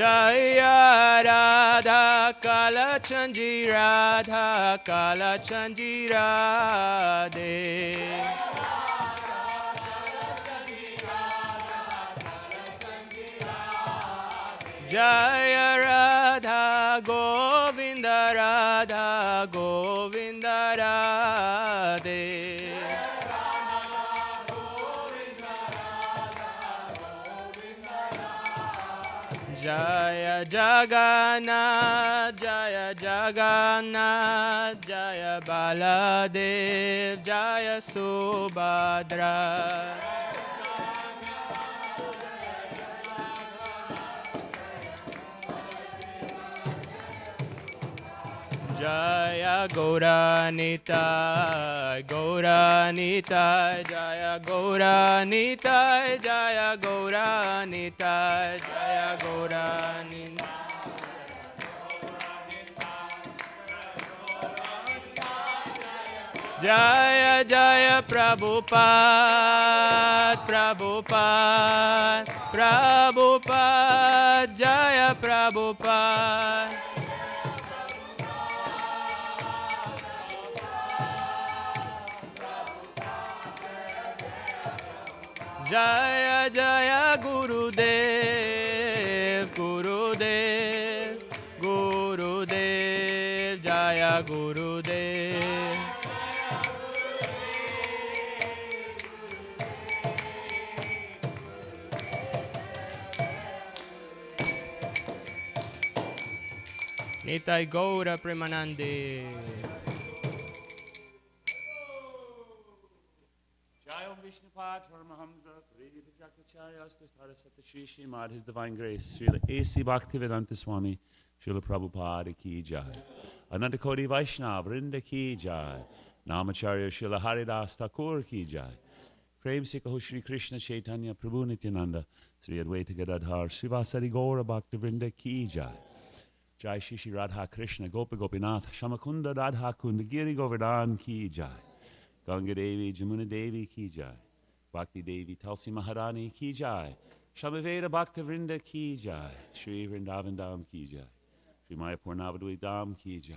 Jaya Radha Kalachandji Radha Kalachandji Radhe. Jaya Radha Govinda Radha Govinda Radhe. Jaya Jagannath, Jaya Jagannath, Jaya Baladev, Jaya Subhadra. Jaya Gauranitai, Gauranitai, Jaya Gauranitai, Jaya Gauranitai, Jaya Gauranitai. Jaya Jaya Prabhupada, Prabhupada, Prabhupada, Jaya Prabhupada. Jaya Jaya Gurudev, Gurudev, Gurudev, Jaya Gurudev. Nitai Gaura Premanande. Srimad, His Divine Grace, Srila A.C. Bhaktivedanta Swami, Srila Prabhupada Ki Jai, Ananta Koti Vaishnava Vrinda Ki Jai, Namacharya Srila Haridas Thakur Ki Jai, Prem Sikaho Shri Krishna Chaitanya Prabhu Nityananda, Sri Advaita Gadadhar, Srivasari Gaura Bhakti Vrinda Ki Jai, Jai Shishi Radha Krishna Gopa Gopinath, Shamakunda Radha Kunda Giri Govardhan Ki Jai, Ganga Devi Jamuna Devi Ki Jai, Bhakti Devi Tulsi Maharani Ki Jai, Shamaveda Bhakta Vrinda Ki Jai, Shri Vrindavan Dham Ki Jai, Shri Mayapur Navadvip Dham Ki Jai,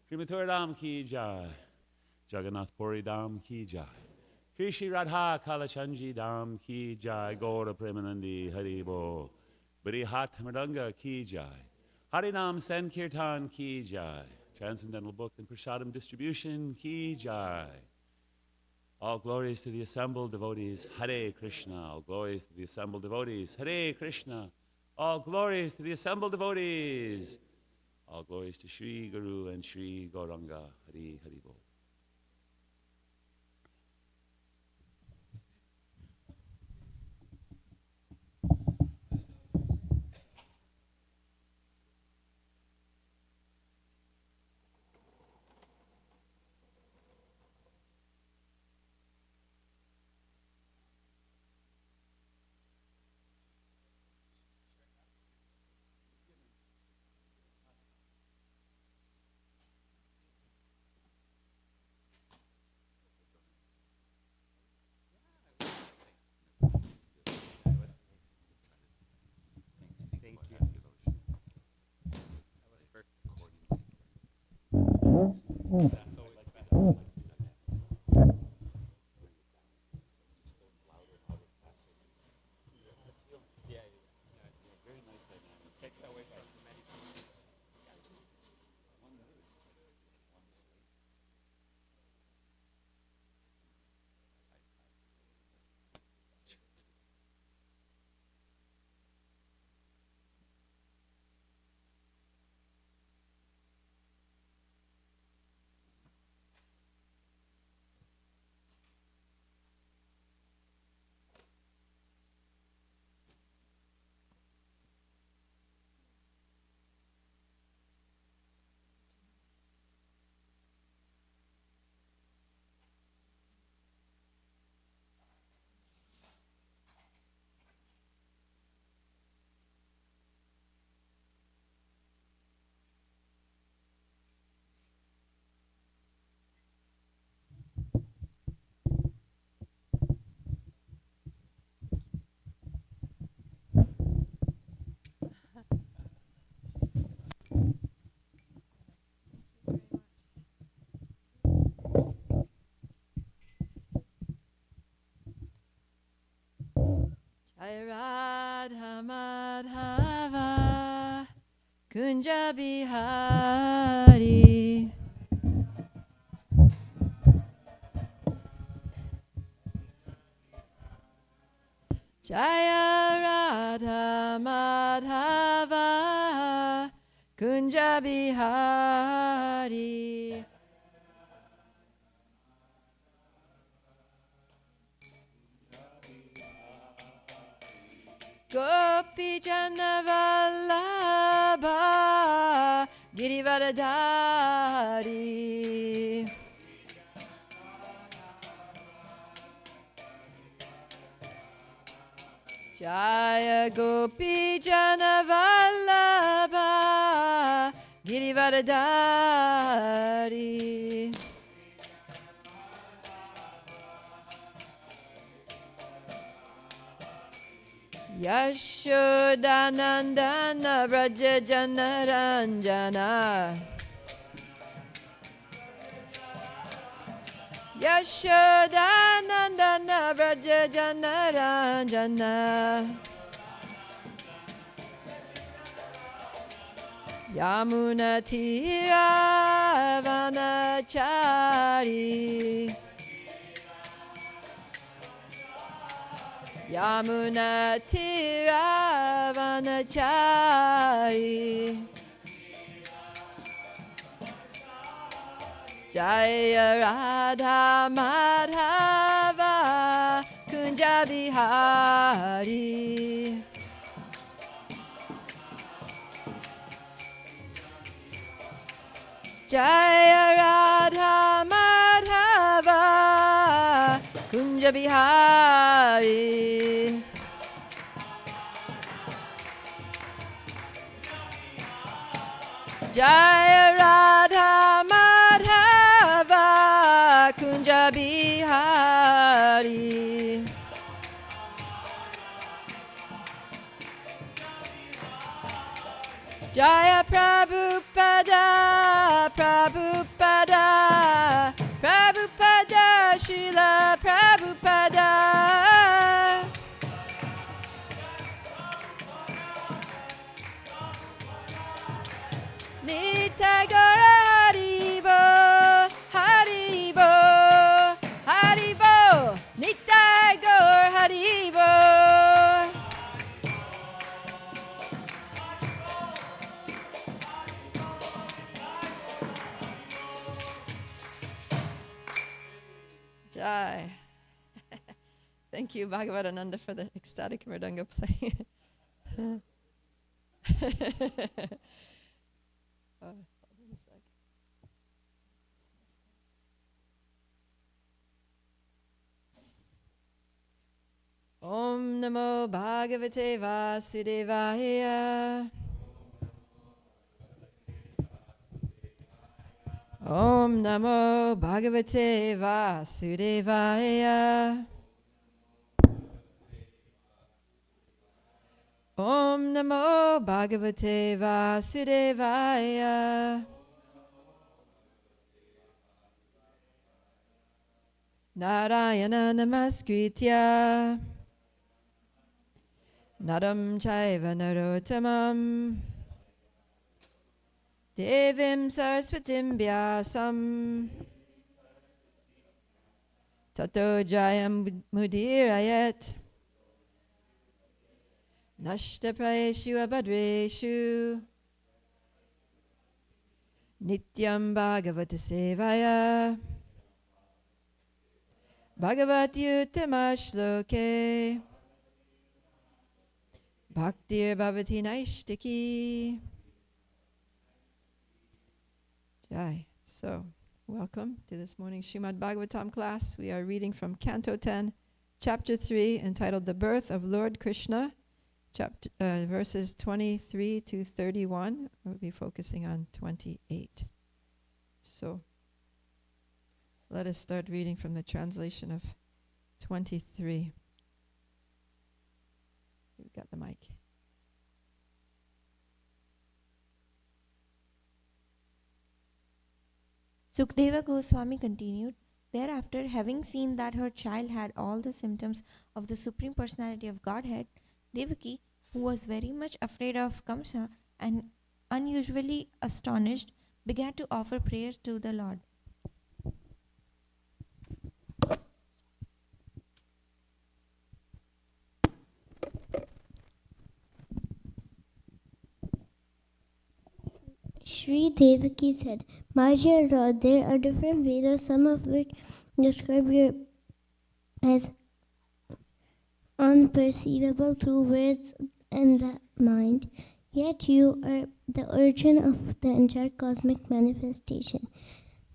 Shri Mathura Dham Ki Jai, Jagannath Puri Dham Ki Jai, Shri Shri Radha Kalachandji Dham Ki Jai, Gaura Premanandi Haribo, Barihat Mridanga Ki Jai, Harinam Sankirtan Ki Jai, Transcendental Book and Prasadam Distribution Ki Jai. All glories to the assembled devotees, Hare Krishna. All glories to the assembled devotees, Hare Krishna. All glories to the assembled devotees. All glories to Sri Guru and Sri Gauranga, Hare Hare Bol. Kunja Bihari. Jaya Radha Madhava Kunja Bihari. Gopi Jana Vallabha Girivardhari. Jaya Gopi Jana Vallabha Girivardhari. Yashodanandana Vraja Janaranjana. Yashodanandana Vraja Janaranjana. Yamuna Tira Vanachari. Yamuna Tira Vanachari. Jaya Radha Madhava Kunja Bihari. Jaya Radha Madhava Kunja Bihari. Jaya Radha Madhava Kunja Bihari. Jaya Prabhupada, Prabhupada, Prabhupada, Srila Prabhupada. Nitai Gaura Haribo, Haribo, Haribo, Nitai Gaur Haribo. Jai. Thank you, Bhagavatananda, for the ecstatic mridanga play. Om Namo Bhagavate Vasudevaya. Om Namo Bhagavate Vasudevaya. Om Namo Bhagavate Vasudevaya. Narayana Namaskritya Naram Chaiva Narottamam Devim Saraswatim Vyasam Tato Jayam Mudirayat Nashtaprayeshu Abhadreshu Nityam Bhagavata Sevaya Bhagavati Uttama Shloke Bhaktir Bhavati Naishtiki. Jai. So, welcome to this morning's Srimad Bhagavatam class. We are reading from Canto 10, Chapter 3, entitled The Birth of Lord Krishna, verses 23 to 31. We'll be focusing on 28. So, let us start reading from the translation of 23. We've got the mic. Sukadeva Goswami continued, thereafter, having seen that her child had all the symptoms of the Supreme Personality of Godhead, Devaki, who was very much afraid of Kamsa and unusually astonished, began to offer prayers to the Lord. Sri Devaki said, My dear Lord, there are different Vedas, some of which describe you as unperceivable through words and the mind, yet you are the origin of the entire cosmic manifestation.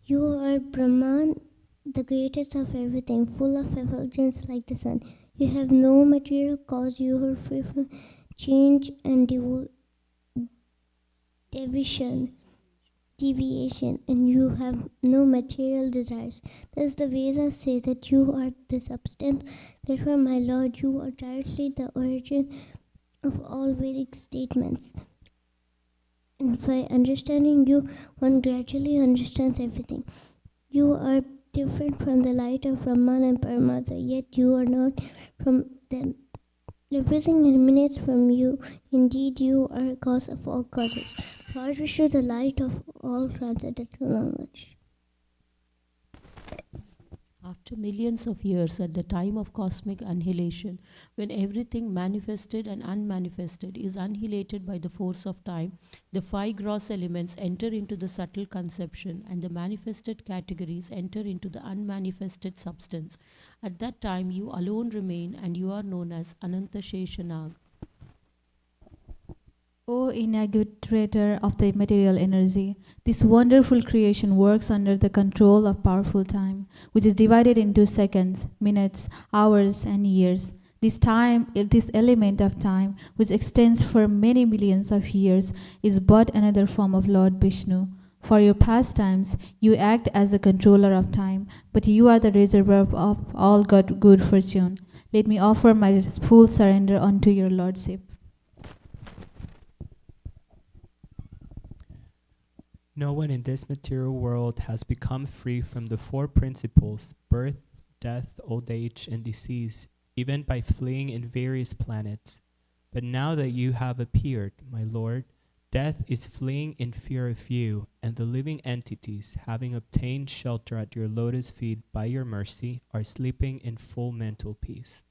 You are Brahman, the greatest of everything, full of effulgence like the sun. You have no material cause, you are free from change and deviation, and you have no material desires. Thus the Vedas say that you are the substance. Therefore, my Lord, you are directly the origin of all Vedic statements. And by understanding you, one gradually understands everything. You are different from the light of Brahman and Paramatma, yet you are not from them. Everything emanates from you. Indeed, you are a cause of all causes. Lord Vishnu, the light of all transcendental knowledge. After millions of years, at the time of cosmic annihilation, when everything manifested and unmanifested is annihilated by the force of time, the five gross elements enter into the subtle conception and the manifested categories enter into the unmanifested substance. At that time, you alone remain and you are known as Ananta Sheshanag. O inaugurator of the material energy, this wonderful creation works under the control of powerful time, which is divided into seconds, minutes, hours, and years. This element of time, which extends for many millions of years, is but another form of Lord Vishnu. For your pastimes, you act as the controller of time, but you are the reservoir of all good fortune. Let me offer my full surrender unto your lordship. No one in this material world has become free from the four principles, birth, death, old age, and disease, even by fleeing in various planets. But now that you have appeared, my Lord, death is fleeing in fear of you, and the living entities, having obtained shelter at your lotus feet by your mercy, are sleeping in full mental peace.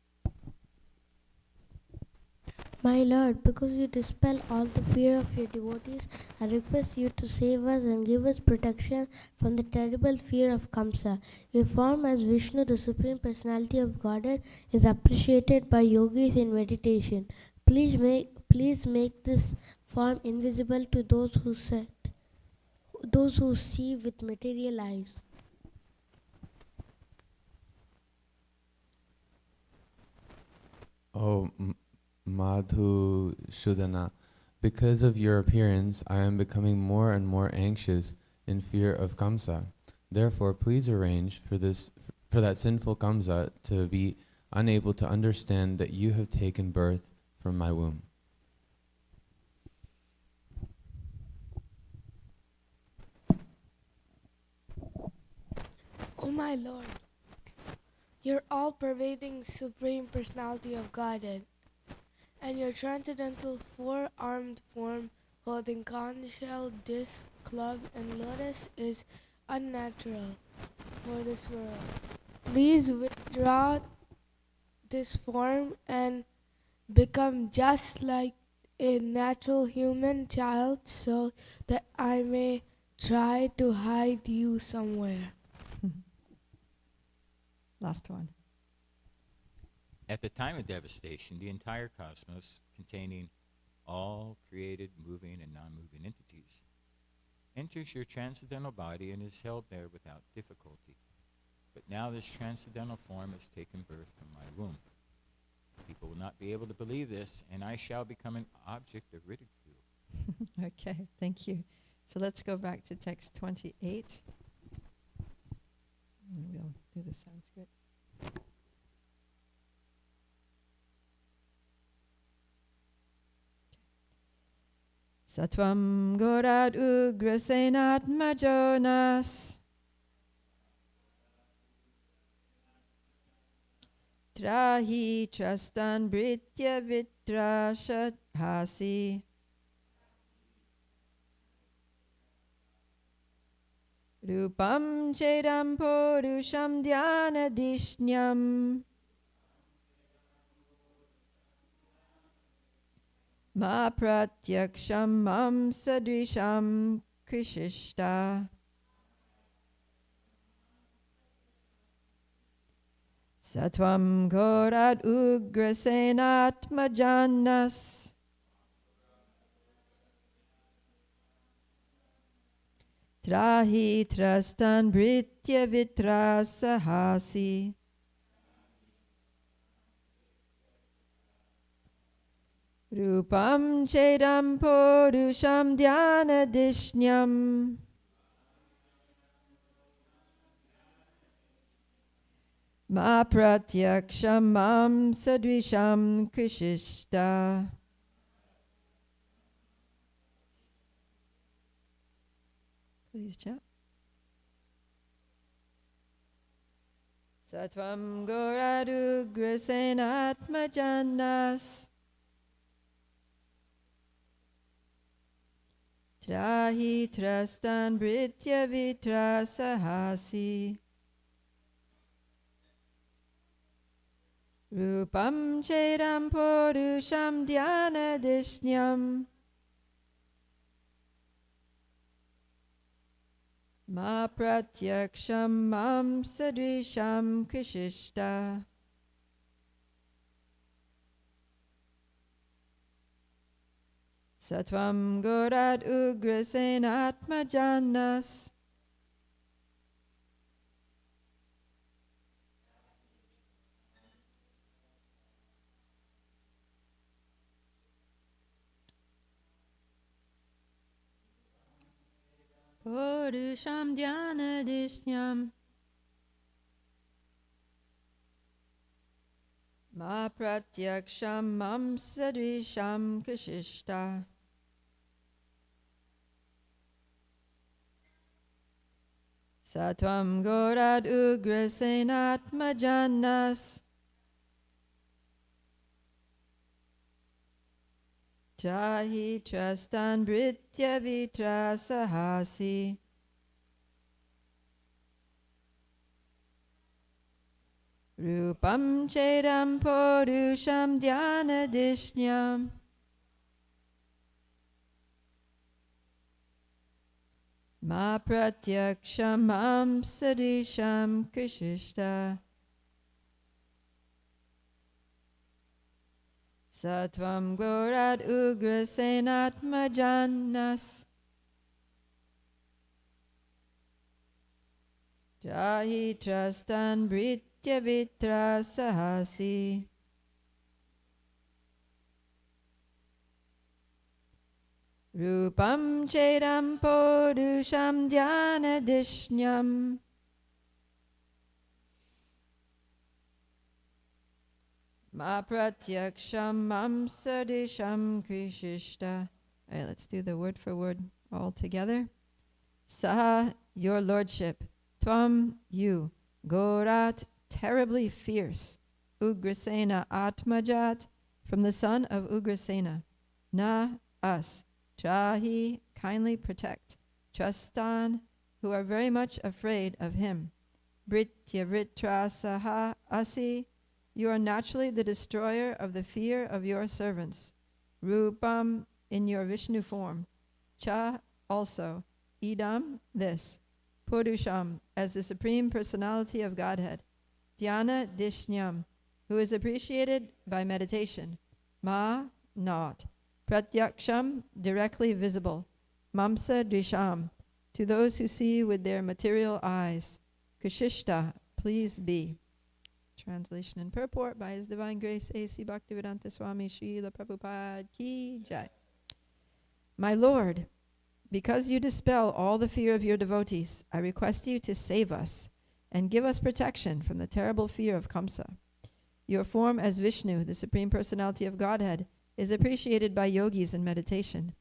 My Lord, because you dispel all the fear of your devotees, I request you to save us and give us protection from the terrible fear of Kamsa. Your form as Vishnu, the Supreme Personality of Godhead, is appreciated by yogis in meditation. Please make this form invisible to those who see with material eyes. Oh, Madhu Shudana, because of your appearance, I am becoming more and more anxious in fear of Kamsa. Therefore, please arrange for that sinful Kamsa to be unable to understand that you have taken birth from my womb. O my Lord, your all-pervading Supreme Personality of Godhead, and your transcendental four-armed form holding conch shell, disc, club, and lotus is unnatural for this world. Please withdraw this form and become just like a natural human child so that I may try to hide you somewhere. Last one. At the time of devastation, the entire cosmos, containing all created, moving, and non-moving entities, enters your transcendental body and is held there without difficulty. But now this transcendental form has taken birth from my womb. People will not be able to believe this, and I shall become an object of ridicule. Okay, thank you. So let's go back to text 28. And we'll do the Sanskrit. Satvam Gorad Ugrasenat Majonas Trahi Trastan Britya Vitrashat Hasi Rupam Chedam Purusham Dhyanadishnyam Ma Pratyaksham Mam Sadrisham Krishishta Satvam Gorat Ugrasenatmajanas Trahi Trastan Britya Vitrasahasi Rupam Chedam Purusham Dhyanadishnyam Ma Pratyaksham Mam Sadrisham Krishishta. Please chat. Satvam Goradu Grasenatmajanas Trahi Trastan Britya Vitrasahasi Rupam Chedam Purusham Dhyanadishnyam Ma Pratyaksham Mam Sadrisham Krishishta. Satvam Gorat Ugrasenatmajanas Purusham Dhyanadishnyam Ma Pratyaksham Mam Sadrisham Krishishta. Satvam Gorat Ugrasenatmajanas Trahi Trastan Britya Vitrasahasi Rupam Chedam Purusham Dhyanadishnyam Ma Pratyaksham Mam Sadrisham Krishishta. Satvam Gorat Ugrasenatmajanas Trahi Trastan Britya Vitrasahasi Rupam Chedam Purusham Dhyanadishnyam Ma Pratyaksham Mam Sadrisham Krishishta. All right, let's do the word for word all together. Saha, your lordship. Tvam, you. Gorat, terribly fierce. Ugrasena Atmajat, from the son of Ugrasena. Na, us. Trahi, kindly protect. Trastan, who are very much afraid of him. Britya Vritrasaha Asi, you are naturally the destroyer of the fear of your servants. Rupam, in your Vishnu form. Cha, also. Idam, this. Purusham, as the Supreme Personality of Godhead. Dhyana Dishnyam, who is appreciated by meditation. Ma, not. Pratyaksham, directly visible. Mamsa Drisham, to those who see with their material eyes. Krishishta, please be. Translation and purport by His Divine Grace A.C. Bhaktivedanta Swami Srila Prabhupada Ki Jai. My Lord, because you dispel all the fear of your devotees, I request you to save us and give us protection from the terrible fear of Kamsa. Your form as Vishnu, the Supreme Personality of Godhead, is appreciated by yogis in meditation.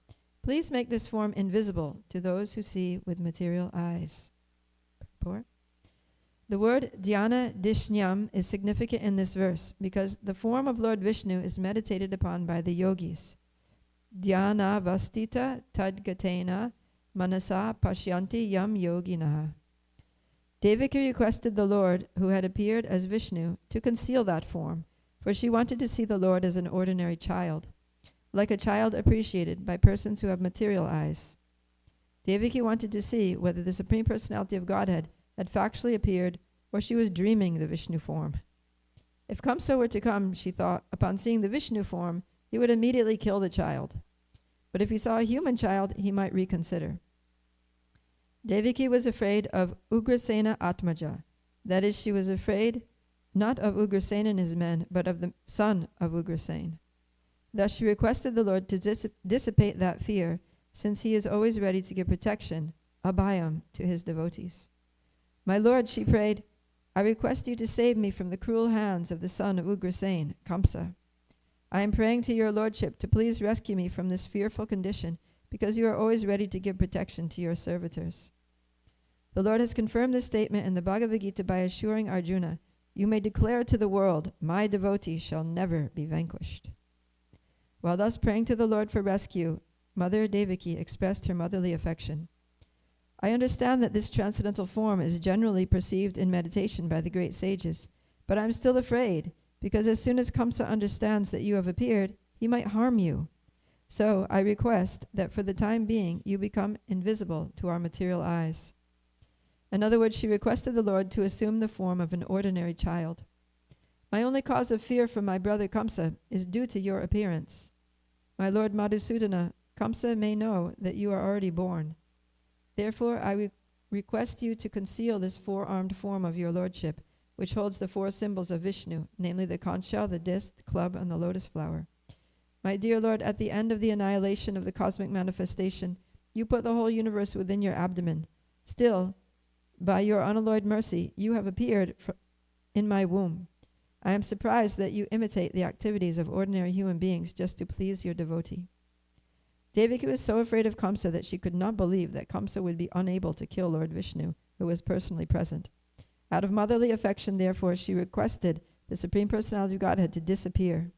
Please make this form invisible to those who see with material eyes. Purport. The word dhyana dishnyam is significant in this verse because the form of Lord Vishnu is meditated upon by the yogis. Dhyana vastita tadgatena manasa pashyanti yam yoginaha. Devaki requested the Lord, who had appeared as Vishnu, to conceal that form, for she wanted to see the Lord as an ordinary child, like a child appreciated by persons who have material eyes. Devaki wanted to see whether the Supreme Personality of Godhead had factually appeared or she was dreaming the Vishnu form. If Kamsa were to come, she thought, upon seeing the Vishnu form, he would immediately kill the child. But if he saw a human child, he might reconsider. Devaki was afraid of Ugrasena Atmaja. That is, she was afraid not of Ugrasena and his men, but of the son of Ugrasena. Thus she requested the Lord to dissipate that fear, since he is always ready to give protection, abhayam, to his devotees. My Lord, she prayed, I request you to save me from the cruel hands of the son of Ugrasena, Kamsa. I am praying to your Lordship to please rescue me from this fearful condition, because you are always ready to give protection to your servitors. The Lord has confirmed this statement in the Bhagavad Gita by assuring Arjuna, you may declare to the world, my devotee shall never be vanquished. While thus praying to the Lord for rescue, Mother Devaki expressed her motherly affection. I understand that this transcendental form is generally perceived in meditation by the great sages, but I am still afraid, because as soon as Kamsa understands that you have appeared, he might harm you. So I request that for the time being you become invisible to our material eyes. In other words, she requested the Lord to assume the form of an ordinary child. My only cause of fear for my brother Kamsa is due to your appearance. My Lord Madhusudana, Kamsa may know that you are already born. Therefore, I request you to conceal this four-armed form of your lordship, which holds the four symbols of Vishnu, namely the conch shell, the disc, the club, and the lotus flower. My dear Lord, at the end of the annihilation of the cosmic manifestation, you put the whole universe within your abdomen. Still, by your unalloyed mercy, you have appeared in my womb. I am surprised that you imitate the activities of ordinary human beings just to please your devotee. Devaki was so afraid of Kamsa that she could not believe that Kamsa would be unable to kill Lord Vishnu, who was personally present. Out of motherly affection, therefore, she requested the Supreme Personality of Godhead to disappear.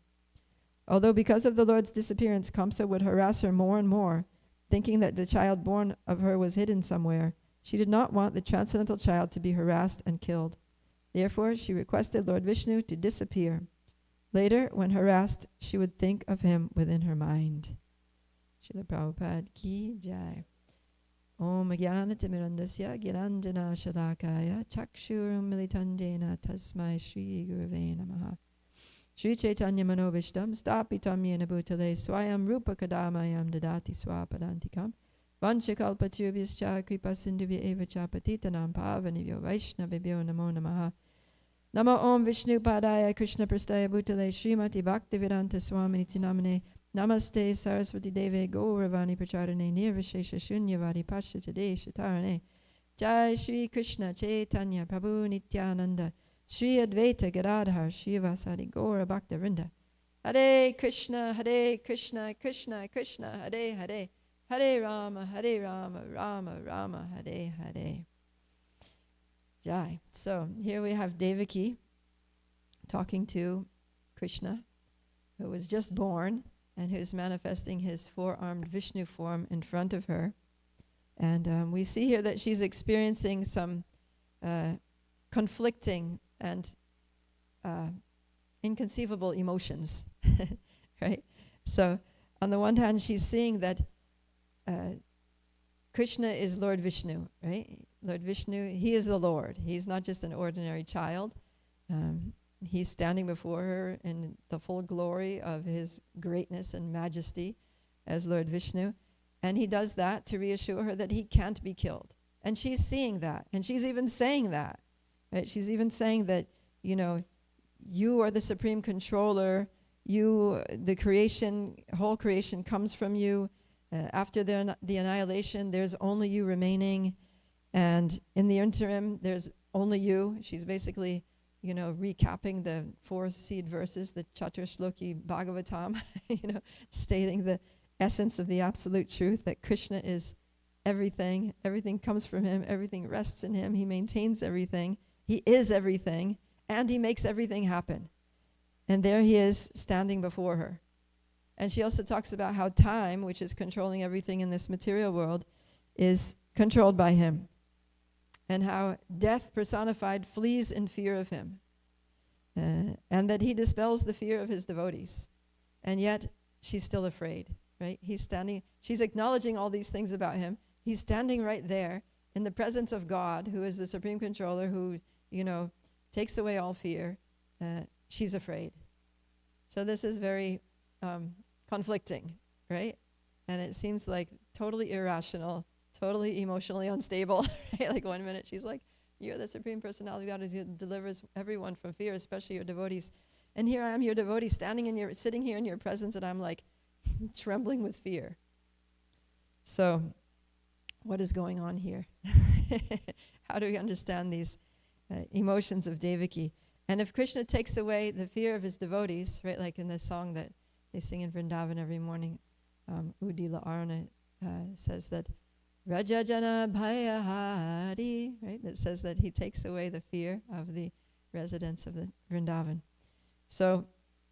Although because of the Lord's disappearance, Kamsa would harass her more and more, thinking that the child born of her was hidden somewhere, she did not want the transcendental child to be harassed and killed. Therefore, she requested Lord Vishnu to disappear. Later, when harassed, she would think of him within her mind. Srila Prabhupada ki jai. Om Jnanatimirandasya Gyananjana Shalakaya Chakshurum Militandena Tasmai Shri Gurave Namaha. Shri Chaitanya Manovishtam Stapitam Yena Bhutale Swayam Rupa Kadamayam Dadati Swapadantikam Vanchakalpaturvyascha Kripa Sindhuvya Eva Chapatitanam Pavanivyo Vaishnavibhyo Namo Namaha. Namo Om Vishnu Padaya Krishna Prastaya Bhutale Srimati Bhaktivedanta Swamini Namane Namaste Saraswati Deve Gauravani Pracharane Nirvishesha Shunyavadi Pashatade Shatarane. Jai Shri Krishna Chaitanya Prabhu Nityananda Shri Advaita Gadadhar Shivasadi Gaura Bhakta Vrinda. Hare Krishna Krishna Krishna Hare Hare Hare Rama Rama Rama Hare Hare. Jai. So here we have Devaki talking to Krishna, who was just born and who's manifesting his four-armed Vishnu form in front of her. And we see here that she's experiencing some conflicting and inconceivable emotions, right? So on the one hand, she's seeing that Krishna is Lord Vishnu, right? Lord Vishnu, he is the Lord. He's not just an ordinary child. He's standing before her in the full glory of his greatness and majesty as Lord Vishnu. And he does that to reassure her that he can't be killed. And she's seeing that. And she's even saying that. Right? She's even saying that, you know, you are the supreme controller. You, the creation, whole creation comes from you. After the annihilation, there's only you remaining. And in the interim, there's only you. She's basically, you know, recapping the 4 seed verses, the Chaturshloki Bhagavatam, you know, stating the essence of the absolute truth, that Krishna is everything. Everything comes from him. Everything rests in him. He maintains everything. He is everything. And he makes everything happen. And there he is standing before her. And she also talks about how time, which is controlling everything in this material world, is controlled by him, and how death personified flees in fear of him, and that he dispels the fear of his devotees. And yet she's still afraid, right? She's acknowledging all these things about him. He's standing right there in the presence of God, who is the supreme controller, who, takes away all fear. She's afraid. So this is very conflicting, right? And it seems like totally irrational, totally emotionally unstable. Right? Like 1 minute she's like, you're the Supreme Personality of God who delivers everyone from fear, especially your devotees. And here I am, your devotee, sitting here in your presence, and I'm like trembling with fear. So what is going on here? How do we understand these emotions of Devaki? And if Krishna takes away the fear of his devotees, right, like in the song that they sing in Vrindavan every morning, Udila Aruna says that Rajajana Bhayahari, right, that says that he takes away the fear of the residents of the Vrindavan. So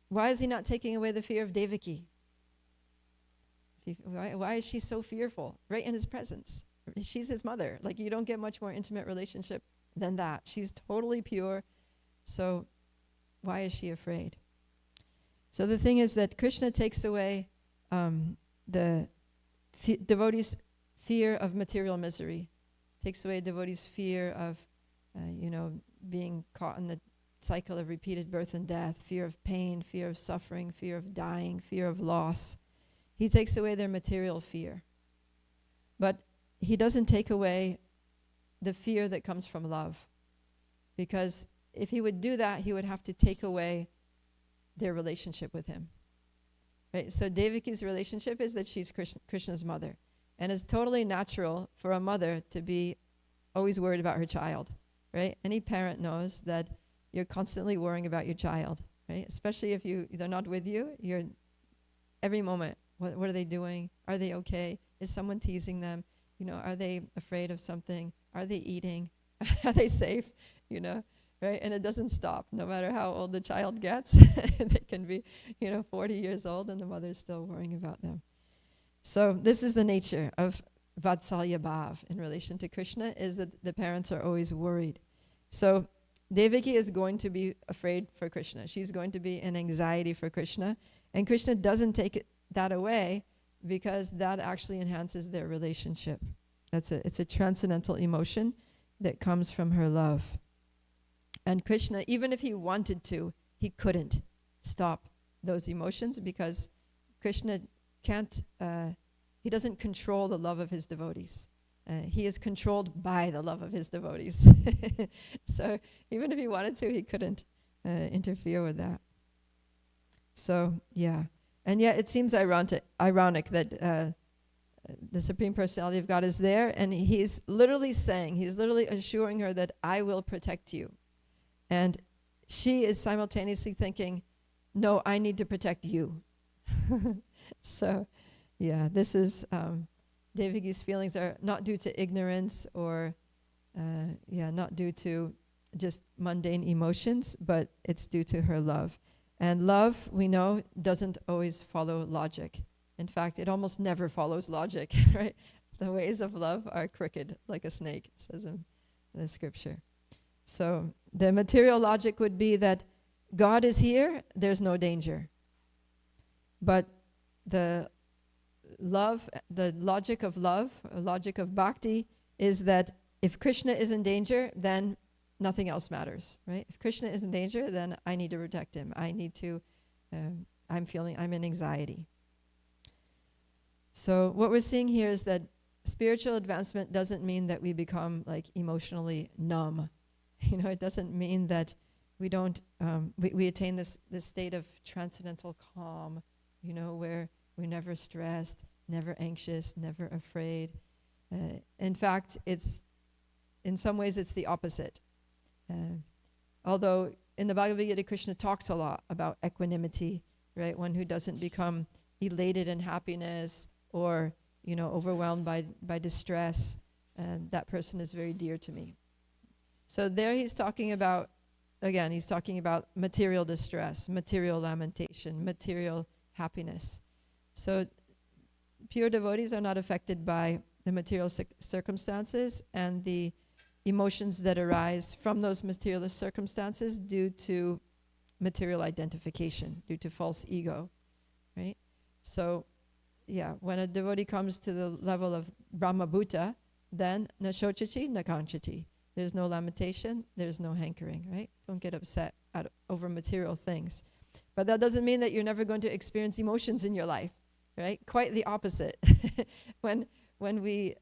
why is he not taking away the fear of Devaki? Why is she so fearful right in his presence? She's his mother. Like, you don't get much more intimate relationship than that. She's totally pure. So why is she afraid? So the thing is that Krishna takes away the devotee's fear of material misery, takes away devotee's fear of, being caught in the cycle of repeated birth and death, fear of pain, fear of suffering, fear of dying, fear of loss. He takes away their material fear. But he doesn't take away the fear that comes from love. Because if he would do that, he would have to take away their relationship with him. Right? So Devaki's relationship is that she's Krishna's mother. And it's totally natural for a mother to be always worried about her child. Right? Any parent knows that you're constantly worrying about your child. Right? Especially if they're not with you, you're every moment, what are they doing? Are they okay? Is someone teasing them? Are they afraid of something? Are they eating? Are they safe? Right? And it doesn't stop, no matter how old the child gets. They can be, 40 years old, and the mother's still worrying about them. So this is the nature of Vatsalya Bhav in relation to Krishna, is that the parents are always worried. So Devaki is going to be afraid for Krishna. She's going to be in anxiety for Krishna. And Krishna doesn't take that away, because that actually enhances their relationship. It's a transcendental emotion that comes from her love. And Krishna, even if he wanted to, he couldn't stop those emotions, because Krishna he doesn't control the love of his devotees. He is controlled by the love of his devotees. So even if he wanted to, he couldn't interfere with that. So, yeah. And yet it seems ironic that the Supreme Personality of God is there, and he's literally assuring her that I will protect you. And she is simultaneously thinking, no, I need to protect you. So, yeah, this is, Devaki's feelings are not due to ignorance or, not due to just mundane emotions, but it's due to her love. And love, we know, doesn't always follow logic. In fact, it almost never follows logic, right? The ways of love are crooked, like a snake, it says in the scripture. So the material logic would be that God is here, there's no danger. But the logic of love, logic of bhakti, is that if Krishna is in danger, then nothing else matters, right? If Krishna is in danger, then I need to protect him. I'm in anxiety. So what we're seeing here is that spiritual advancement doesn't mean that we become like emotionally numb. It doesn't mean that we don't, we attain this state of transcendental calm, where we're never stressed, never anxious, never afraid. In fact, in some ways it's the opposite. Although in the Bhagavad Gita, Krishna talks a lot about equanimity, right? One who doesn't become elated in happiness or, overwhelmed by distress, that person is very dear to me. So there he's talking about material distress, material lamentation, material happiness. So pure devotees are not affected by the material circumstances and the emotions that arise from those material circumstances due to material identification, due to false ego, right? So, yeah, when a devotee comes to the level of Brahma Bhuta, then na shochachi, na kanchati. There's no lamentation, there's no hankering, right? Don't get upset over material things. But that doesn't mean that you're never going to experience emotions in your life, right? Quite the opposite. When we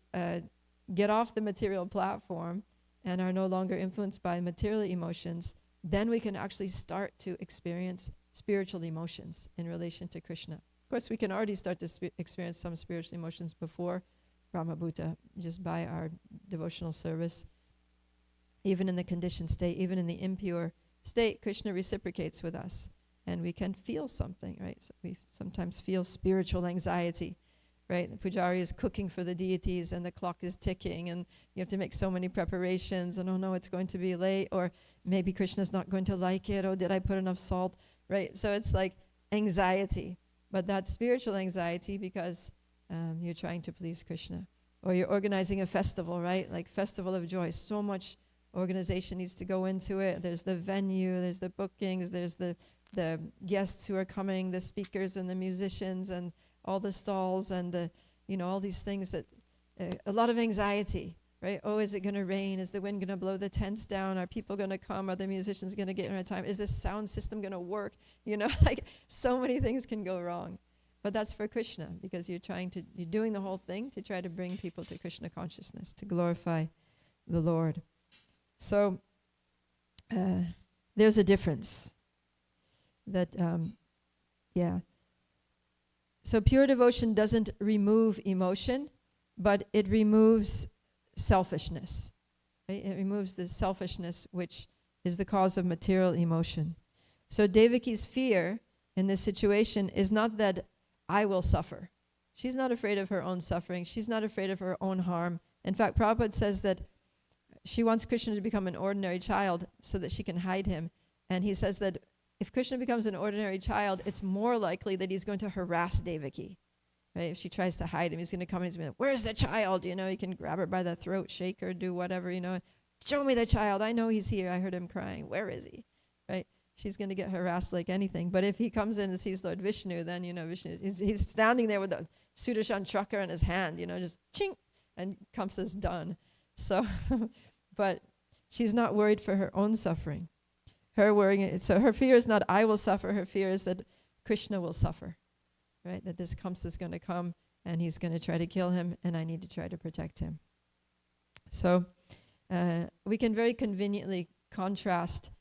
get off the material platform and are no longer influenced by material emotions, then we can actually start to experience spiritual emotions in relation to Krishna. Of course, we can already start to experience some spiritual emotions before Brahma Bhuta, just by our devotional service. Even in the conditioned state, even in the impure state, Krishna reciprocates with us. And we can feel something, right? So we sometimes feel spiritual anxiety, right? The pujari is cooking for the deities and the clock is ticking and you have to make so many preparations and oh no, it's going to be late, or maybe Krishna's not going to like it, oh, did I put enough salt, right? So it's like anxiety, but that's spiritual anxiety because you're trying to please Krishna. Or you're organizing a festival, right? Like Festival of Joy, so much organization needs to go into it. There's the venue, there's the bookings, there's the guests who are coming, the speakers and the musicians and all the stalls and the, all these things that, a lot of anxiety, right? Oh, is it going to rain? Is the wind going to blow the tents down? Are people going to come? Are the musicians going to get in on time? Is this sound system going to work? Like so many things can go wrong. But that's for Krishna because you're doing the whole thing to try to bring people to Krishna consciousness, to glorify the Lord. So there's a difference. So pure devotion doesn't remove emotion, but it removes selfishness. Right? It removes the selfishness which is the cause of material emotion. So Devaki's fear in this situation is not that I will suffer. She's not afraid of her own suffering. She's not afraid of her own harm. In fact, Prabhupada says that she wants Krishna to become an ordinary child so that she can hide him. And he says that if Krishna becomes an ordinary child, it's more likely that he's going to harass Devaki. Right? If she tries to hide him, he's going to come and he's going to, where's the child? He can grab her by the throat, shake her, do whatever, Show me the child. I know he's here. I heard him crying. Where is he? Right? She's going to get harassed like anything. But if he comes in and sees Lord Vishnu, then, Vishnu, he's standing there with the Sudarshan chakra in his hand, just ching, and Kamsa's done. So, but she's not worried for her own suffering. So her fear is not I will suffer. Her fear is that Krishna will suffer, right? That this Kamsa is going to come and he's going to try to kill him and I need to try to protect him. So we can very conveniently contrast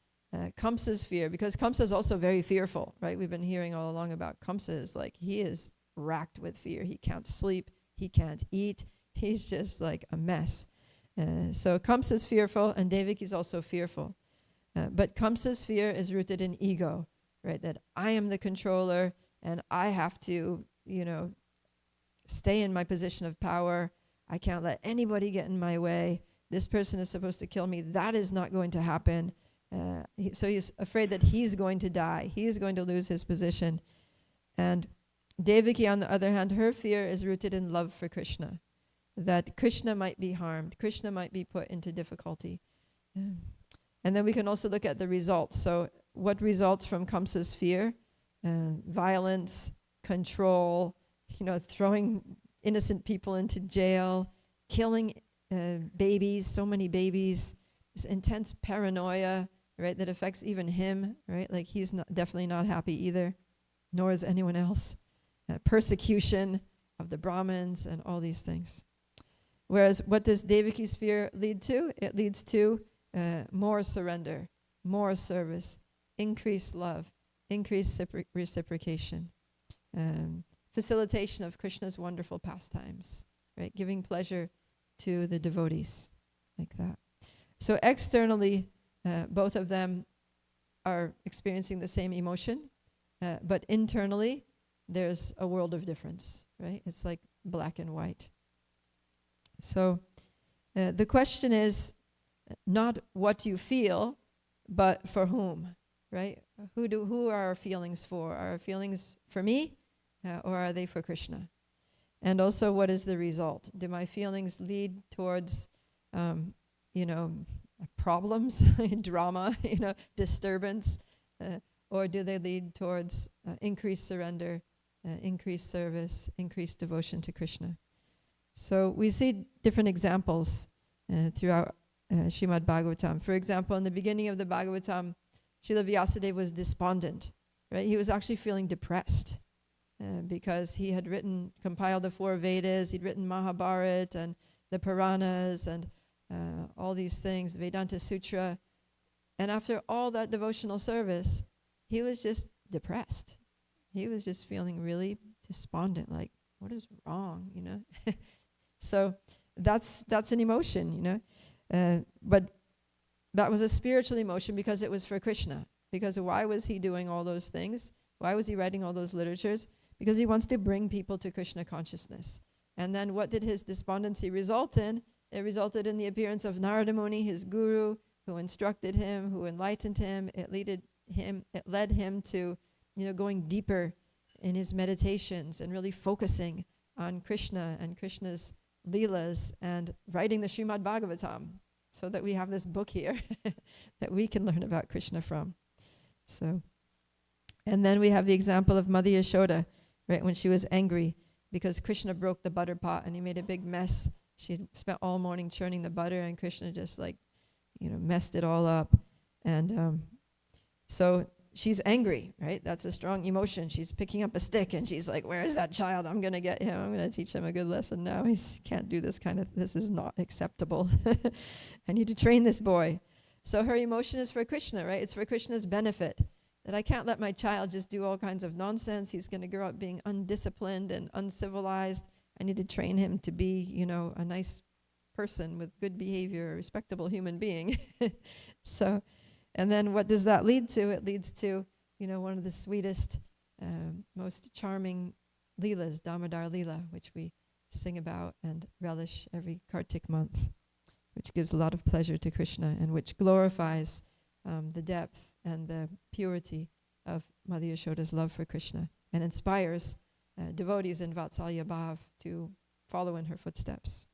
Kamsa's fear, because Kamsa is also very fearful, right? We've been hearing all along about Kamsa is like, he is racked with fear. He can't sleep. He can't eat. He's just like a mess. So Kamsa is fearful and Devaki is also fearful. But Kamsa's fear is rooted in ego, right? That I am the controller and I have to, stay in my position of power. I can't let anybody get in my way. This person is supposed to kill me. That is not going to happen. So he's afraid that he's going to die. He is going to lose his position. And Devaki, on the other hand, her fear is rooted in love for Krishna, that Krishna might be harmed. Krishna might be put into difficulty. And then we can also look at the results. So what results from Kamsa's fear? Violence, control, throwing innocent people into jail, killing babies, so many babies, this intense paranoia, right, that affects even him, right? Like he's definitely not happy either, nor is anyone else. Persecution of the Brahmins and all these things. Whereas what does Devaki's fear lead to? It leads to more surrender, more service, increased love, increased reciprocation, facilitation of Krishna's wonderful pastimes, right? Giving pleasure to the devotees, like that. So externally, both of them are experiencing the same emotion, but internally, there's a world of difference, right? It's like black and white. So the question is not what you feel, but for whom, right? Who are our feelings for? Are our feelings for me, or are they for Krishna? And also, what is the result? Do my feelings lead towards, problems, drama, disturbance, or do they lead towards increased surrender, increased service, increased devotion to Krishna? So we see different examples throughout Srimad Bhagavatam. For example, in the beginning of the Bhagavatam, Srila Vyasadeva was despondent, right? He was actually feeling depressed because he had compiled the 4 Vedas, he'd written Mahabharata and the Puranas and all these things, Vedanta Sutra. And after all that devotional service, he was just depressed. He was just feeling really despondent, like, what is wrong, So that's an emotion, but that was a spiritual emotion because it was for Krishna. Because why was he doing all those things? Why was he writing all those literatures? Because he wants to bring people to Krishna consciousness. And then what did his despondency result in? It resulted in the appearance of Narada Muni, his guru, who instructed him, who enlightened him. It led him to, going deeper in his meditations and really focusing on Krishna and Krishna's Leelas and writing the Srimad Bhagavatam so that we have this book here that we can learn about Krishna from. So, and then we have the example of Mother Yashoda, right, when she was angry because Krishna broke the butter pot and he made a big mess. She spent all morning churning the butter and Krishna just messed it all up. And so she's angry, right? That's a strong emotion. She's picking up a stick and she's like, where is that child? I'm going to get him. I'm going to teach him a good lesson now. He can't do this this is not acceptable. I need to train this boy. So her emotion is for Krishna, right? It's for Krishna's benefit. That I can't let my child just do all kinds of nonsense. He's going to grow up being undisciplined and uncivilized. I need to train him to be, a nice person with good behavior, a respectable human being. So, and then what does that lead to? It leads to, one of the sweetest, most charming Leelas, Damodar Leela, which we sing about and relish every Kartik month, which gives a lot of pleasure to Krishna and which glorifies the depth and the purity of Mother Yashoda's love for Krishna and inspires devotees in Vatsalya Bhav to follow in her footsteps.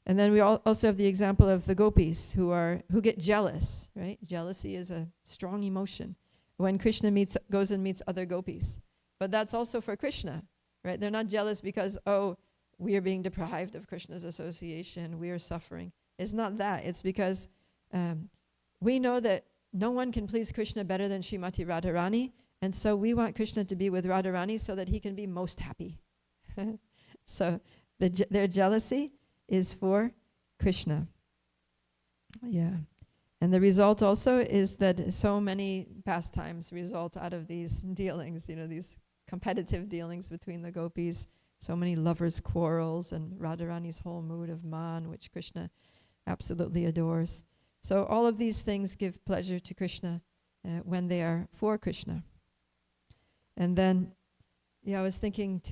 And then we also have the example of the gopis who get jealous, right? Jealousy is a strong emotion when Krishna goes and meets other gopis. But that's also for Krishna, right? They're not jealous because, we are being deprived of Krishna's association, we are suffering. It's not that. It's because we know that no one can please Krishna better than Srimati Radharani, and so we want Krishna to be with Radharani so that he can be most happy. So their jealousy is for Krishna. Yeah. And the result also is that so many pastimes result out of these dealings, these competitive dealings between the gopis, so many lovers' quarrels and Radharani's whole mood of man, which Krishna absolutely adores. So all of these things give pleasure to Krishna when they are for Krishna. And then, I was thinking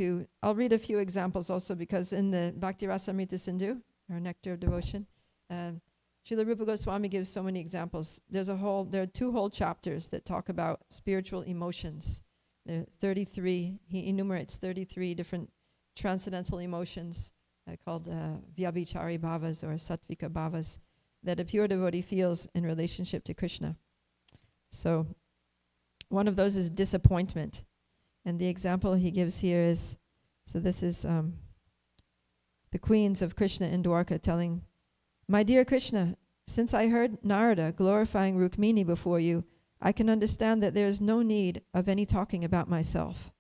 I'll read a few examples also because in the Bhakti Rasamrita Sindhu, our Nectar of Devotion, Srila Rupa Goswami gives so many examples. There are 2 whole chapters that talk about spiritual emotions. There are 33, he enumerates 33 different transcendental emotions called Vyabhichari Bhavas or Sattvika Bhavas that a pure devotee feels in relationship to Krishna. So one of those is disappointment. And the example he gives here is, this is the queens of Krishna in Dwarka telling, my dear Krishna, since I heard Narada glorifying Rukmini before you, I can understand that there is no need of any talking about myself.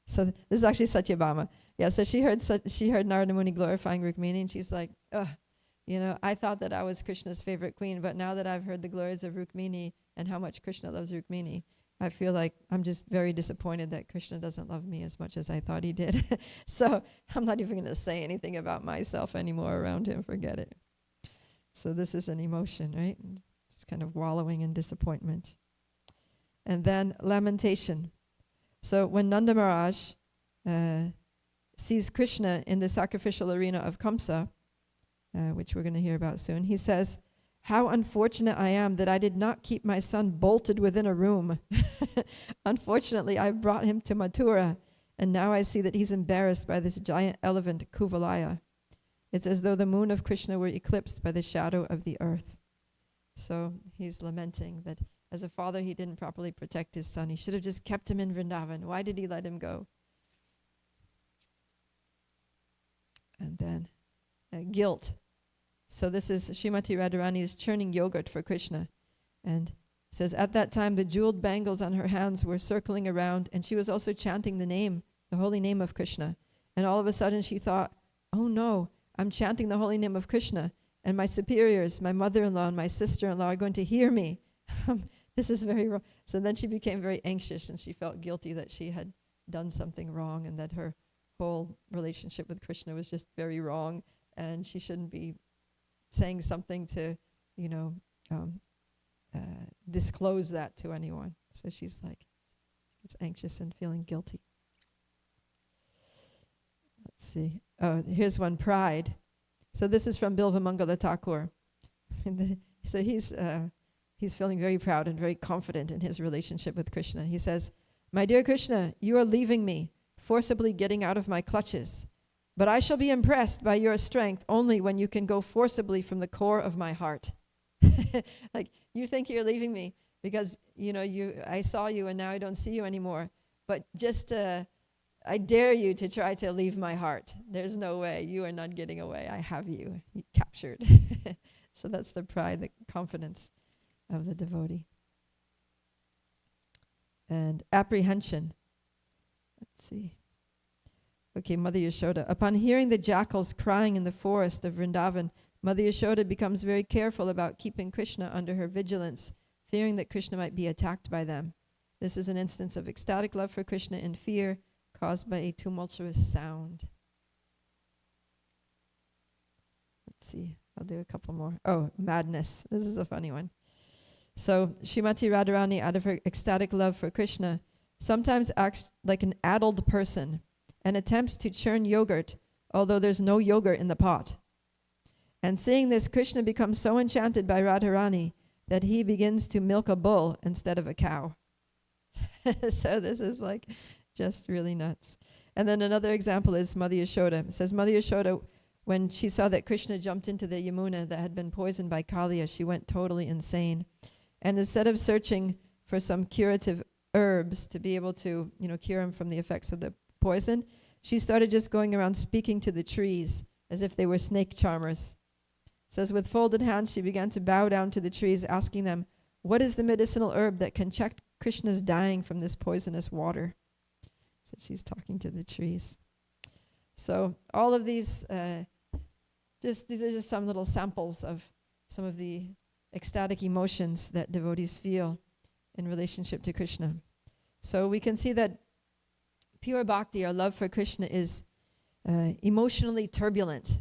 So this is actually Satyabhama. Yeah, so she heard Narada Muni glorifying Rukmini, and she's like, I thought that I was Krishna's favorite queen, but now that I've heard the glories of Rukmini and how much Krishna loves Rukmini, I feel like I'm just very disappointed that Krishna doesn't love me as much as I thought he did. So I'm not even going to say anything about myself anymore around him. Forget it. So this is an emotion, right? It's kind of wallowing in disappointment. And then lamentation. So when Nanda Maharaj sees Krishna in the sacrificial arena of Kamsa, which we're going to hear about soon, he says, how unfortunate I am that I did not keep my son bolted within a room. Unfortunately, I brought him to Mathura, And now I see that he's embarrassed by this giant elephant, Kuvalaya. It's as though the moon of Krishna were eclipsed by the shadow of the earth. So he's lamenting that as a father, he didn't properly protect his son. He should have just kept him in Vrindavan. Why did he let him go? And then guilt. So this is Srimati Radharani is churning yogurt for Krishna. And says, at that time, the jeweled bangles on her hands were circling around, and she was also chanting the name, the holy name of Krishna. And all of a sudden she thought, oh no, I'm chanting the holy name of Krishna, and my superiors, my mother-in-law and my sister-in-law are going to hear me. This is very wrong. So then she became very anxious, and she felt guilty that she had done something wrong, and that her whole relationship with Krishna was just very wrong, and she shouldn't be saying something to, disclose that to anyone. So she's like, it's anxious and feeling guilty. Let's see. Oh, here's one, pride. So this is from Bilvamangala Thakur. So he's feeling very proud and very confident in his relationship with Krishna. He says, my dear Krishna, you are leaving me, forcibly getting out of my clutches. But I shall be impressed by your strength only when you can go forcibly from the core of my heart. Like, you think you're leaving me because, I saw you and now I don't see you anymore. But just, I dare you to try to leave my heart. There's no way. You are not getting away. I have you captured. So that's the pride, the confidence of the devotee. And apprehension. Let's see. Okay, Mother Yashoda. Upon hearing the jackals crying in the forest of Vrindavan, Mother Yashoda becomes very careful about keeping Krishna under her vigilance, fearing that Krishna might be attacked by them. This is an instance of ecstatic love for Krishna and fear caused by a tumultuous sound. Let's see, I'll do a couple more. Oh, madness. This is a funny one. So, Srimati Radharani, out of her ecstatic love for Krishna, sometimes acts like an addled person and attempts to churn yogurt, although there's no yogurt in the pot. And seeing this, Krishna becomes so enchanted by Radharani that he begins to milk a bull instead of a cow. So this is like just really nuts. And then another example is Mother Yashoda. It says, Mother Yashoda, when she saw that Krishna jumped into the Yamuna that had been poisoned by Kaliya, she went totally insane. And instead of searching for some curative herbs to be able to, cure him from the effects of the poison, she started just going around speaking to the trees as if they were snake charmers. It says, with folded hands, she began to bow down to the trees, asking them, what is the medicinal herb that can check Krishna's dying from this poisonous water? So she's talking to the trees. So all of these, these are just some little samples of some of the ecstatic emotions that devotees feel in relationship to Krishna. So we can see that pure bhakti, our love for Krishna, is emotionally turbulent.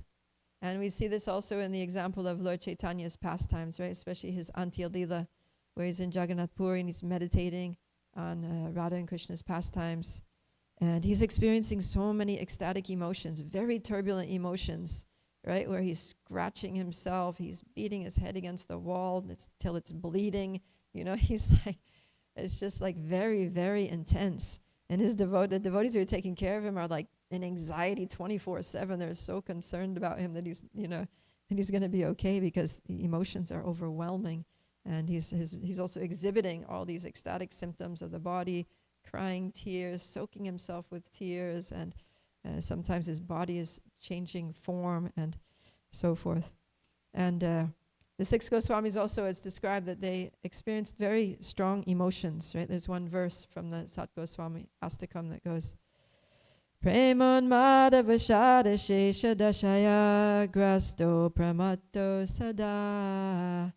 And we see this also in the example of Lord Chaitanya's pastimes, right? Especially his Antya Lila, where he's in Jagannath Puri and he's meditating on Radha and Krishna's pastimes. And he's experiencing so many ecstatic emotions, very turbulent emotions, right? Where he's scratching himself, he's beating his head against the wall till it's bleeding. He's like, it's just like very, very intense. And the devotees who are taking care of him are like in anxiety 24/7. They're so concerned about him that he's going to be okay, because the emotions are overwhelming. And he's also exhibiting all these ecstatic symptoms of the body, crying tears, soaking himself with tears, and sometimes his body is changing form and so forth. And the 6 Goswamis also, it's described that they experienced very strong emotions, right? There's one verse from the Sat Goswami Astakam that goes, Premon madavashada shesha dashaya grasto pramato sada.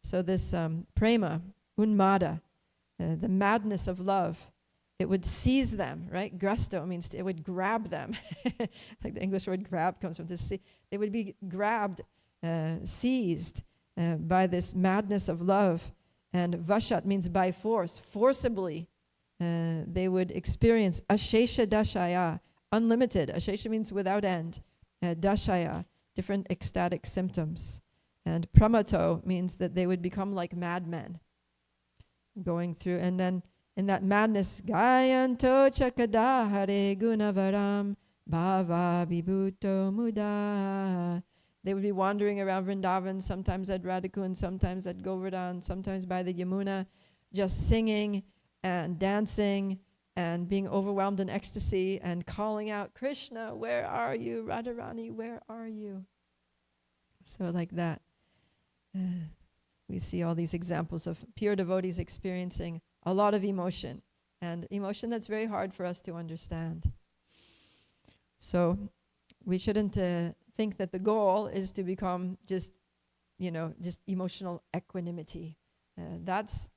So this prema, unmada, the madness of love, it would seize them, right? Grasto means it would grab them. Like the English word grab comes from this. They would be grabbed, seized by this madness of love. And vashat means by force, forcibly. They would experience ashesha dashaya, unlimited. Ashesha means without end. Dashaya, different ecstatic symptoms. And pramato means that they would become like madmen, going through. And then in that madness, Gayanto Chakada Hare Gunavaram Bhava Vibhuto Muda. They would be wandering around Vrindavan, sometimes at Radhakund, sometimes at Govardhan, sometimes by the Yamuna, just singing and dancing and being overwhelmed in ecstasy and calling out, Krishna, where are you? Radharani, where are you? So like that. We see all these examples of pure devotees experiencing a lot of emotion, and emotion that's very hard for us to understand. So we shouldn't think that the goal is to become just emotional equanimity. That's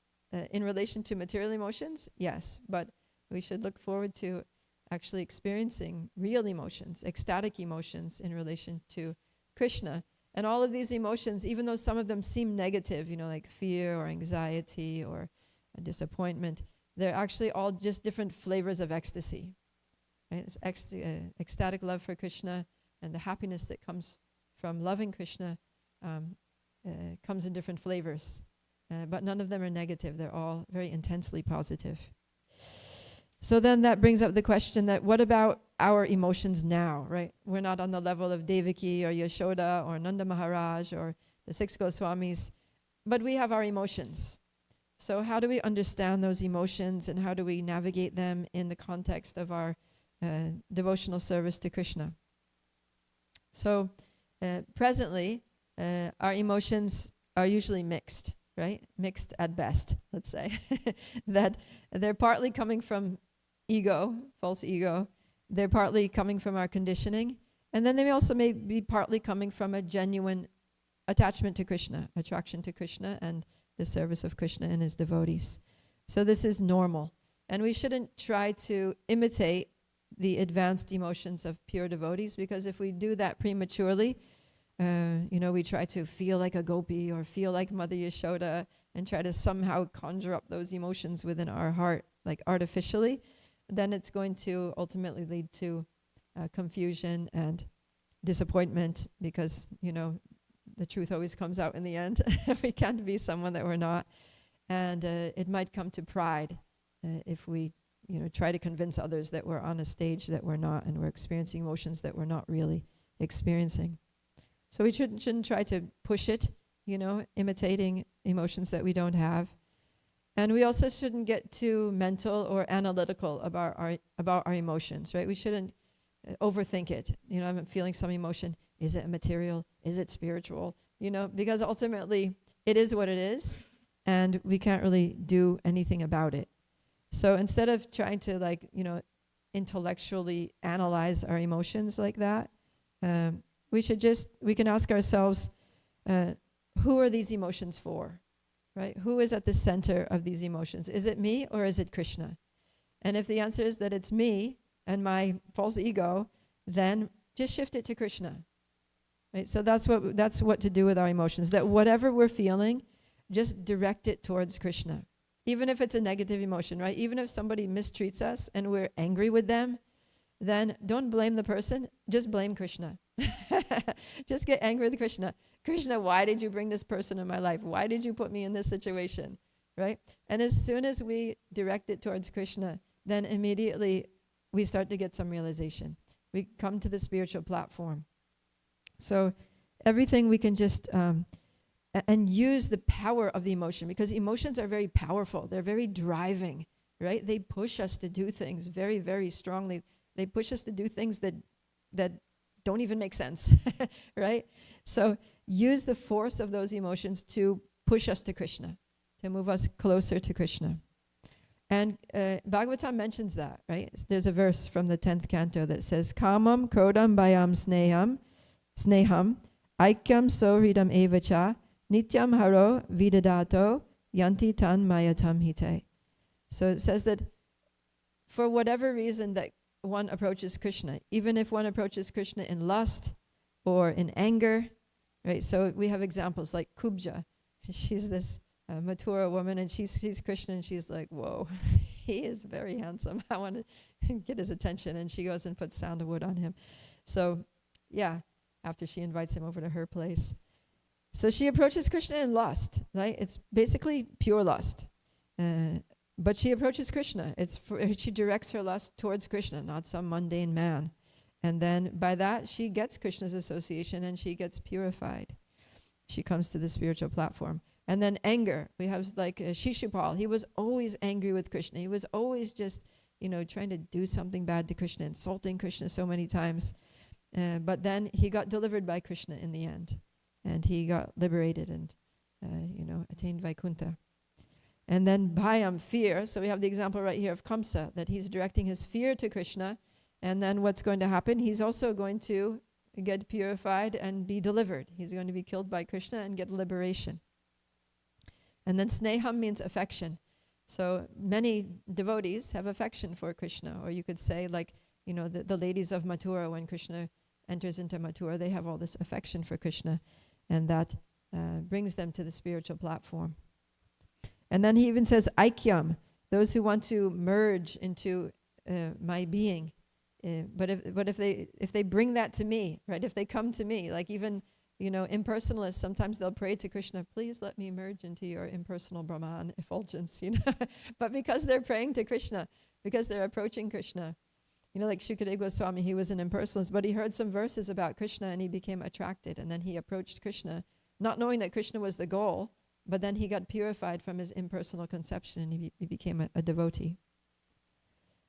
in relation to material emotions, yes, but we should look forward to actually experiencing real emotions, ecstatic emotions in relation to Krishna. And all of these emotions, even though some of them seem negative, like fear or anxiety or disappointment, they're actually all just different flavors of ecstasy. Right? It's ecstatic love for Krishna, and the happiness that comes from loving Krishna comes in different flavors. But none of them are negative. They're all very intensely positive. So then that brings up the question that what about our emotions now, right? We're not on the level of Devaki or Yashoda or Nanda Maharaj or the 6 Goswamis, but we have our emotions. So how do we understand those emotions, and how do we navigate them in the context of our devotional service to Krishna? So presently, our emotions are usually mixed, right? Mixed at best, let's say. That they're partly coming from ego, false ego. They're partly coming from our conditioning. And then they also may be partly coming from a genuine attachment to Krishna, attraction to Krishna and the service of Krishna and his devotees. So this is normal. And we shouldn't try to imitate the advanced emotions of pure devotees, because if we do that prematurely, we try to feel like a gopi or feel like Mother Yashoda and try to somehow conjure up those emotions within our heart, like artificially, then it's going to ultimately lead to confusion and disappointment, because, the truth always comes out in the end. We can't be someone that we're not. And it might come to pride if we, try to convince others that we're on a stage that we're not, and we're experiencing emotions that we're not really experiencing. So we shouldn't try to push it, imitating emotions that we don't have. And we also shouldn't get too mental or analytical about our emotions, right? We shouldn't overthink it. I'm feeling some emotion. Is it material? Is it spiritual? Because ultimately it is what it is, and we can't really do anything about it. So instead of trying to intellectually analyze our emotions like that, we can ask ourselves, who are these emotions for? Right? Who is at the center of these emotions? Is it me or is it Krishna? And if the answer is that it's me and my false ego, then just shift it to Krishna. Right? So that's what to do with our emotions. That whatever we're feeling, just direct it towards Krishna. Even if it's a negative emotion, right? Even if somebody mistreats us and we're angry with them, then don't blame the person, just blame Krishna. Just get angry with Krishna. Krishna, why did you bring this person in my life? Why did you put me in this situation? Right? And as soon as we direct it towards Krishna, then immediately we start to get some realization. We come to the spiritual platform. So everything we can just and use the power of the emotion, because emotions are very powerful. They're very driving, right? They push us to do things very, very strongly. They push us to do things that don't even make sense, right? So use the force of those emotions to push us to Krishna, to move us closer to Krishna. And Bhagavatam mentions that, right? There's a verse from the 10th canto that says, Kamam krodam bhayam sneham, aikyam sohridam evacha, nityam haro vidadato, yanti tan mayatam hite. So it says that for whatever reason that one approaches Krishna, even if one approaches Krishna in lust or in anger, right? So we have examples like Kubja. She's this Mathura woman, and she sees Krishna and she's like, whoa, he is very handsome. I want to get his attention. And she goes and puts sandalwood on him. So yeah, after she invites him over to her place. So she approaches Krishna in lust, right? It's basically pure lust. But she approaches Krishna. She directs her lust towards Krishna, not some mundane man. And then by that, she gets Krishna's association and she gets purified. She comes to the spiritual platform. And then anger. We have like Shishupal. He was always angry with Krishna. He was always just, trying to do something bad to Krishna, insulting Krishna so many times. But then he got delivered by Krishna in the end. And he got liberated and, attained Vaikuntha. And then bhayam, fear. So we have the example right here of Kamsa, that he's directing his fear to Krishna. And then what's going to happen? He's also going to get purified and be delivered. He's going to be killed by Krishna and get liberation. And then sneham means affection. So many devotees have affection for Krishna. Or you could say like, the ladies of Mathura, when Krishna enters into Mathura, they have all this affection for Krishna. And that brings them to the spiritual platform. And then he even says aikyam, those who want to merge into my being. But if they bring that to me, right? If they come to me, like even impersonalists, sometimes they'll pray to Krishna, please let me merge into your impersonal Brahman effulgence, But because they're praying to Krishna, because they're approaching Krishna, like Shukadeva Goswami, he was an impersonalist, but he heard some verses about Krishna and he became attracted, and then he approached Krishna, not knowing that Krishna was the goal, but then he got purified from his impersonal conception and he became a devotee.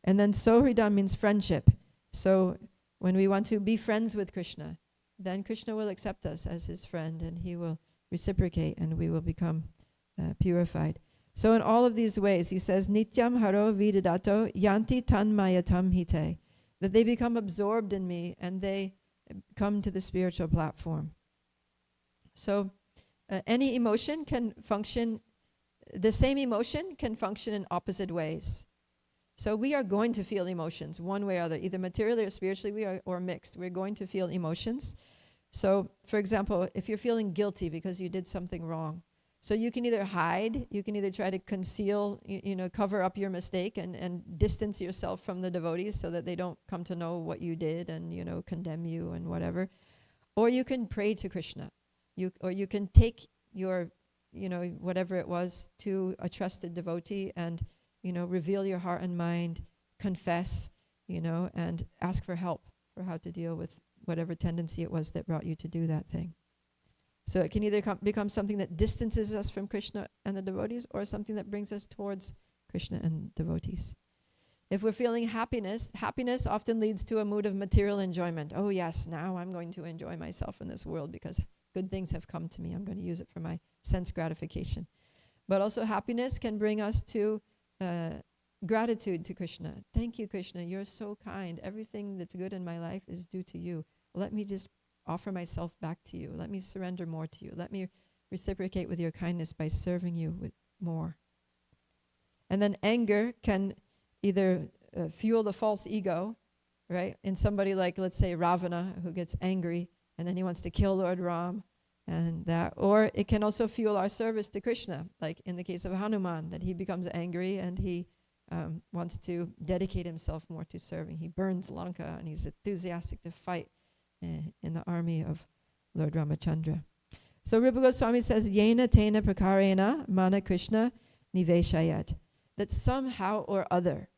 And then Sohridam means friendship. So when we want to be friends with Krishna, then Krishna will accept us as his friend and he will reciprocate and we will become purified. So in all of these ways, he says, Nityam haro vidadato yanti tanmayatam hite, that they become absorbed in me and they come to the spiritual platform. So any emotion can function, the same emotion can function in opposite ways. So we are going to feel emotions one way or other, either materially or spiritually, or mixed. We're going to feel emotions. So, for example, if you're feeling guilty because you did something wrong, so you can either hide, you can either try to conceal, cover up your mistake and distance yourself from the devotees so that they don't come to know what you did and, condemn you and whatever. Or you can pray to Krishna. Or you can take your, whatever it was to a trusted devotee and reveal your heart and mind, confess, and ask for help for how to deal with whatever tendency it was that brought you to do that thing. So it can either become something that distances us from Krishna and the devotees, or something that brings us towards Krishna and devotees. If we're feeling happiness, happiness often leads to a mood of material enjoyment. Oh yes, now I'm going to enjoy myself in this world because good things have come to me. I'm going to use it for my sense gratification. But also happiness can bring us to gratitude to Krishna. Thank you, Krishna. You're so kind. Everything that's good in my life is due to you. Let me just offer myself back to you. Let me surrender more to you. Let me reciprocate with your kindness by serving you with more. And then anger can either fuel the false ego, right? In somebody like, let's say, Ravana, who gets angry and then he wants to kill Lord Ram, and that. Or it can also fuel our service to Krishna, like in the case of Hanuman, that he becomes angry and he wants to dedicate himself more to serving. He burns Lanka and he's enthusiastic to fight in the army of Lord Ramachandra. So Rupa Goswami says, Yena tena prakarena mana Krishna niveshayat, that somehow or other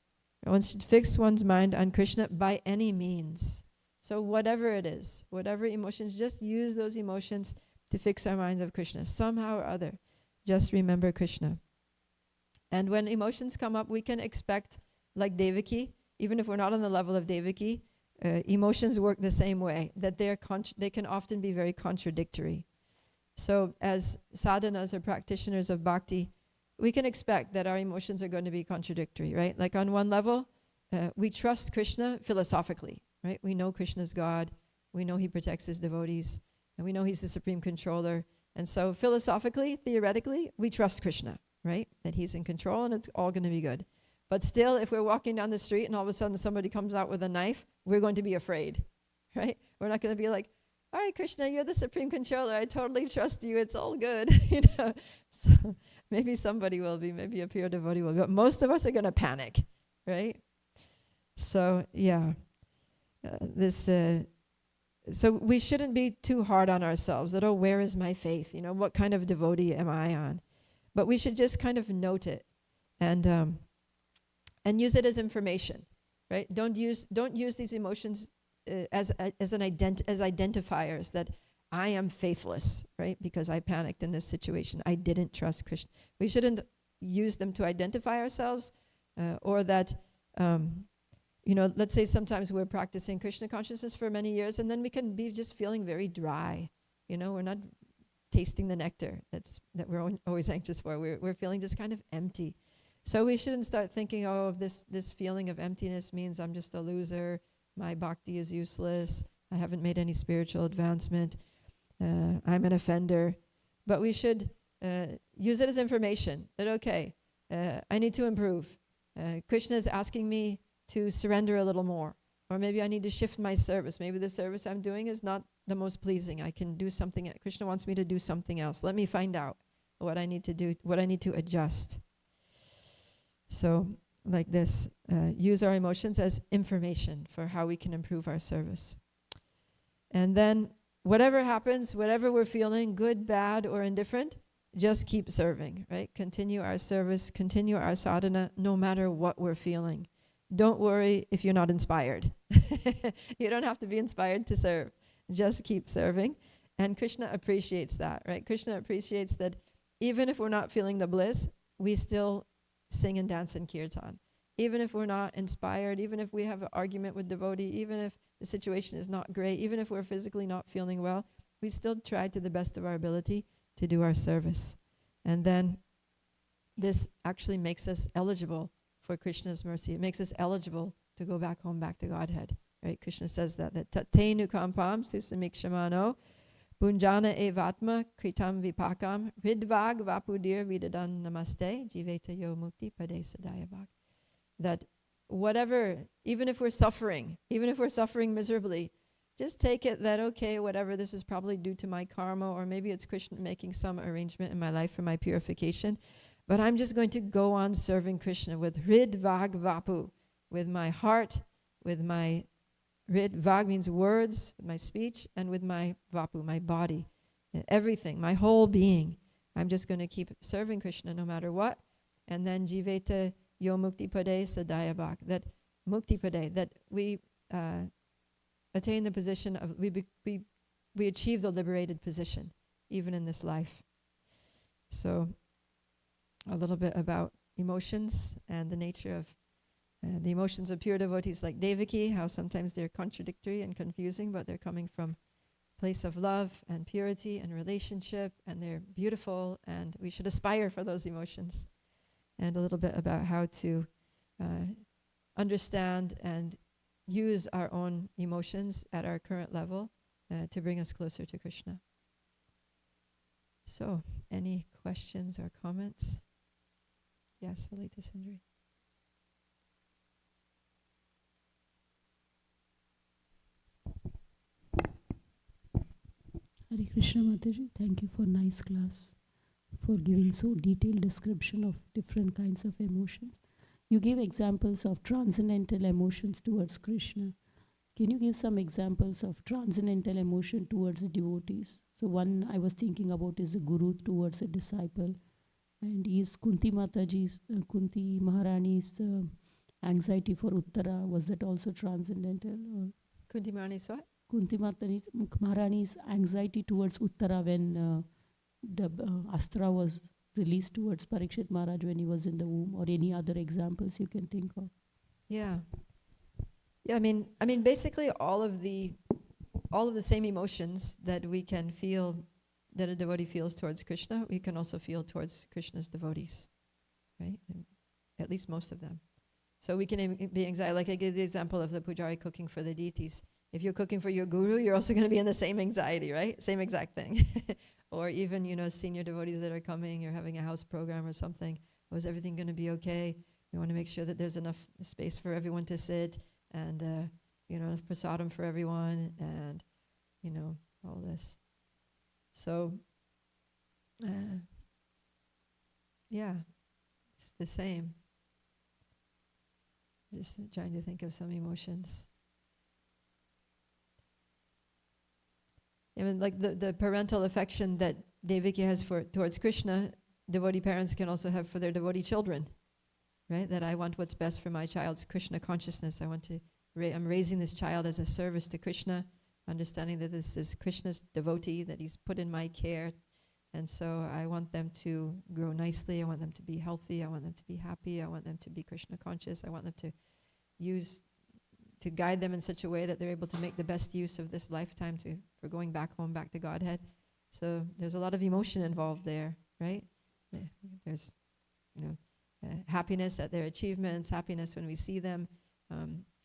one should fix one's mind on Krishna by any means. So whatever it is, whatever emotions, just use those emotions to fix our minds of Krishna. Somehow or other, just remember Krishna. And when emotions come up, we can expect, like Devaki, even if we're not on the level of Devaki, emotions work the same way, that they can often be very contradictory. So as sadhanas or practitioners of bhakti, we can expect that our emotions are going to be contradictory, right? Like on one level, we trust Krishna philosophically, right? We know Krishna's God, we know he protects his devotees, and we know he's the supreme controller. And so philosophically, theoretically, we trust Krishna, right? That he's in control and it's all going to be good. But still, if we're walking down the street and all of a sudden somebody comes out with a knife, we're going to be afraid, right? We're not going to be like, all right, Krishna, you're the supreme controller. I totally trust you. It's all good, So maybe somebody will be, maybe a pure devotee will be, but most of us are going to panic, right? So, yeah. So we shouldn't be too hard on ourselves that, oh, where is my faith? What kind of devotee am I on? But we should just kind of note it. and use it as information, right? Don't use these emotions as identifiers that I am faithless, right? Because I panicked in this situation. I didn't trust Krishna. We shouldn't use them to identify ourselves, or that, let's say sometimes we're practicing Krishna consciousness for many years, and then we can be just feeling very dry. We're not tasting the nectar that we're always anxious for. We're feeling just kind of empty. So we shouldn't start thinking, oh, this feeling of emptiness means I'm just a loser, my bhakti is useless, I haven't made any spiritual advancement, I'm an offender. But we should use it as information that, okay, I need to improve. Krishna is asking me to surrender a little more. Or maybe I need to shift my service. Maybe the service I'm doing is not the most pleasing. I can do something. Krishna wants me to do something else. Let me find out what I need to do, what I need to adjust. So, like this, use our emotions as information for how we can improve our service. And then, whatever happens, whatever we're feeling, good, bad, or indifferent, just keep serving, right? Continue our service, continue our sadhana, no matter what we're feeling. Don't worry if you're not inspired. You don't have to be inspired to serve. Just keep serving. And Krishna appreciates that, right? Krishna appreciates that even if we're not feeling the bliss, we still sing and dance in kirtan. Even if we're not inspired, even if we have an argument with devotee, even if the situation is not great, even if we're physically not feeling well, we still try to the best of our ability to do our service. And then this actually makes us eligible for Krishna's mercy. It makes us eligible to go back home, back to Godhead. Right? Krishna says that tate nukampam susamikshamano punjana evatma kritam vipakam ridvag vapudir vidadan namaste jiveta yo mukti pade sadayavak. That whatever, even if we're suffering miserably, just take it that, okay, whatever, this is probably due to my karma, or maybe it's Krishna making some arrangement in my life for my purification. But I'm just going to go on serving Krishna with Rid Vag Vapu, with my heart, with my Rid Vag means words, with my speech, and with my Vapu, my body, everything, my whole being. I'm just going to keep serving Krishna no matter what. And then Jiveta Yo Mukti Pade Sadayabhak, that Mukti Pade, that we attain the position of, we achieve the liberated position, even in this life. So, a little bit about emotions and the nature of the emotions of pure devotees like Devaki, how sometimes they're contradictory and confusing, but they're coming from a place of love and purity and relationship, and they're beautiful, and we should aspire for those emotions. And a little bit about how to understand and use our own emotions at our current level to bring us closer to Krishna. So, any questions or comments? Yes, Lalita Sundari. Hare Krishna Mataji, thank you for nice class, for giving so detailed description of different kinds of emotions. You gave examples of transcendental emotions towards Krishna. Can you give some examples of transcendental emotion towards devotees? So one I was thinking about is a guru towards a disciple. And is Kunti Mataji's, Kunti Maharani's anxiety for Uttara, was that also transcendental? Or Kunti Maharani's what? Kunti Maharani's anxiety towards Uttara when the Astra was released towards Parikshit Maharaj when he was in the womb, or any other examples you can think of? Yeah. Yeah, I mean basically all of the same emotions that we can feel, that a devotee feels towards Krishna, we can also feel towards Krishna's devotees, right? And at least most of them. So we can be anxiety, like I gave the example of the pujari cooking for the deities. If you're cooking for your guru, you're also going to be in the same anxiety, right? Same exact thing. Or even, senior devotees that are coming, you're having a house program or something. Oh, is everything going to be okay? We want to make sure that there's enough space for everyone to sit, and, enough prasadam for everyone, and, all this. So, yeah, it's the same. Just trying to think of some emotions. Even like the parental affection that Devaki has towards Krishna, devotee parents can also have for their devotee children, right? That I want what's best for my child's Krishna consciousness. I'm raising this child as a service to Krishna, understanding that this is Krishna's devotee, that he's put in my care. And so I want them to grow nicely. I want them to be healthy. I want them to be happy. I want them to be Krishna conscious. I want them to guide them in such a way that they're able to make the best use of this lifetime for going back home, back to Godhead. So there's a lot of emotion involved there, right? There's, happiness at their achievements, happiness when we see them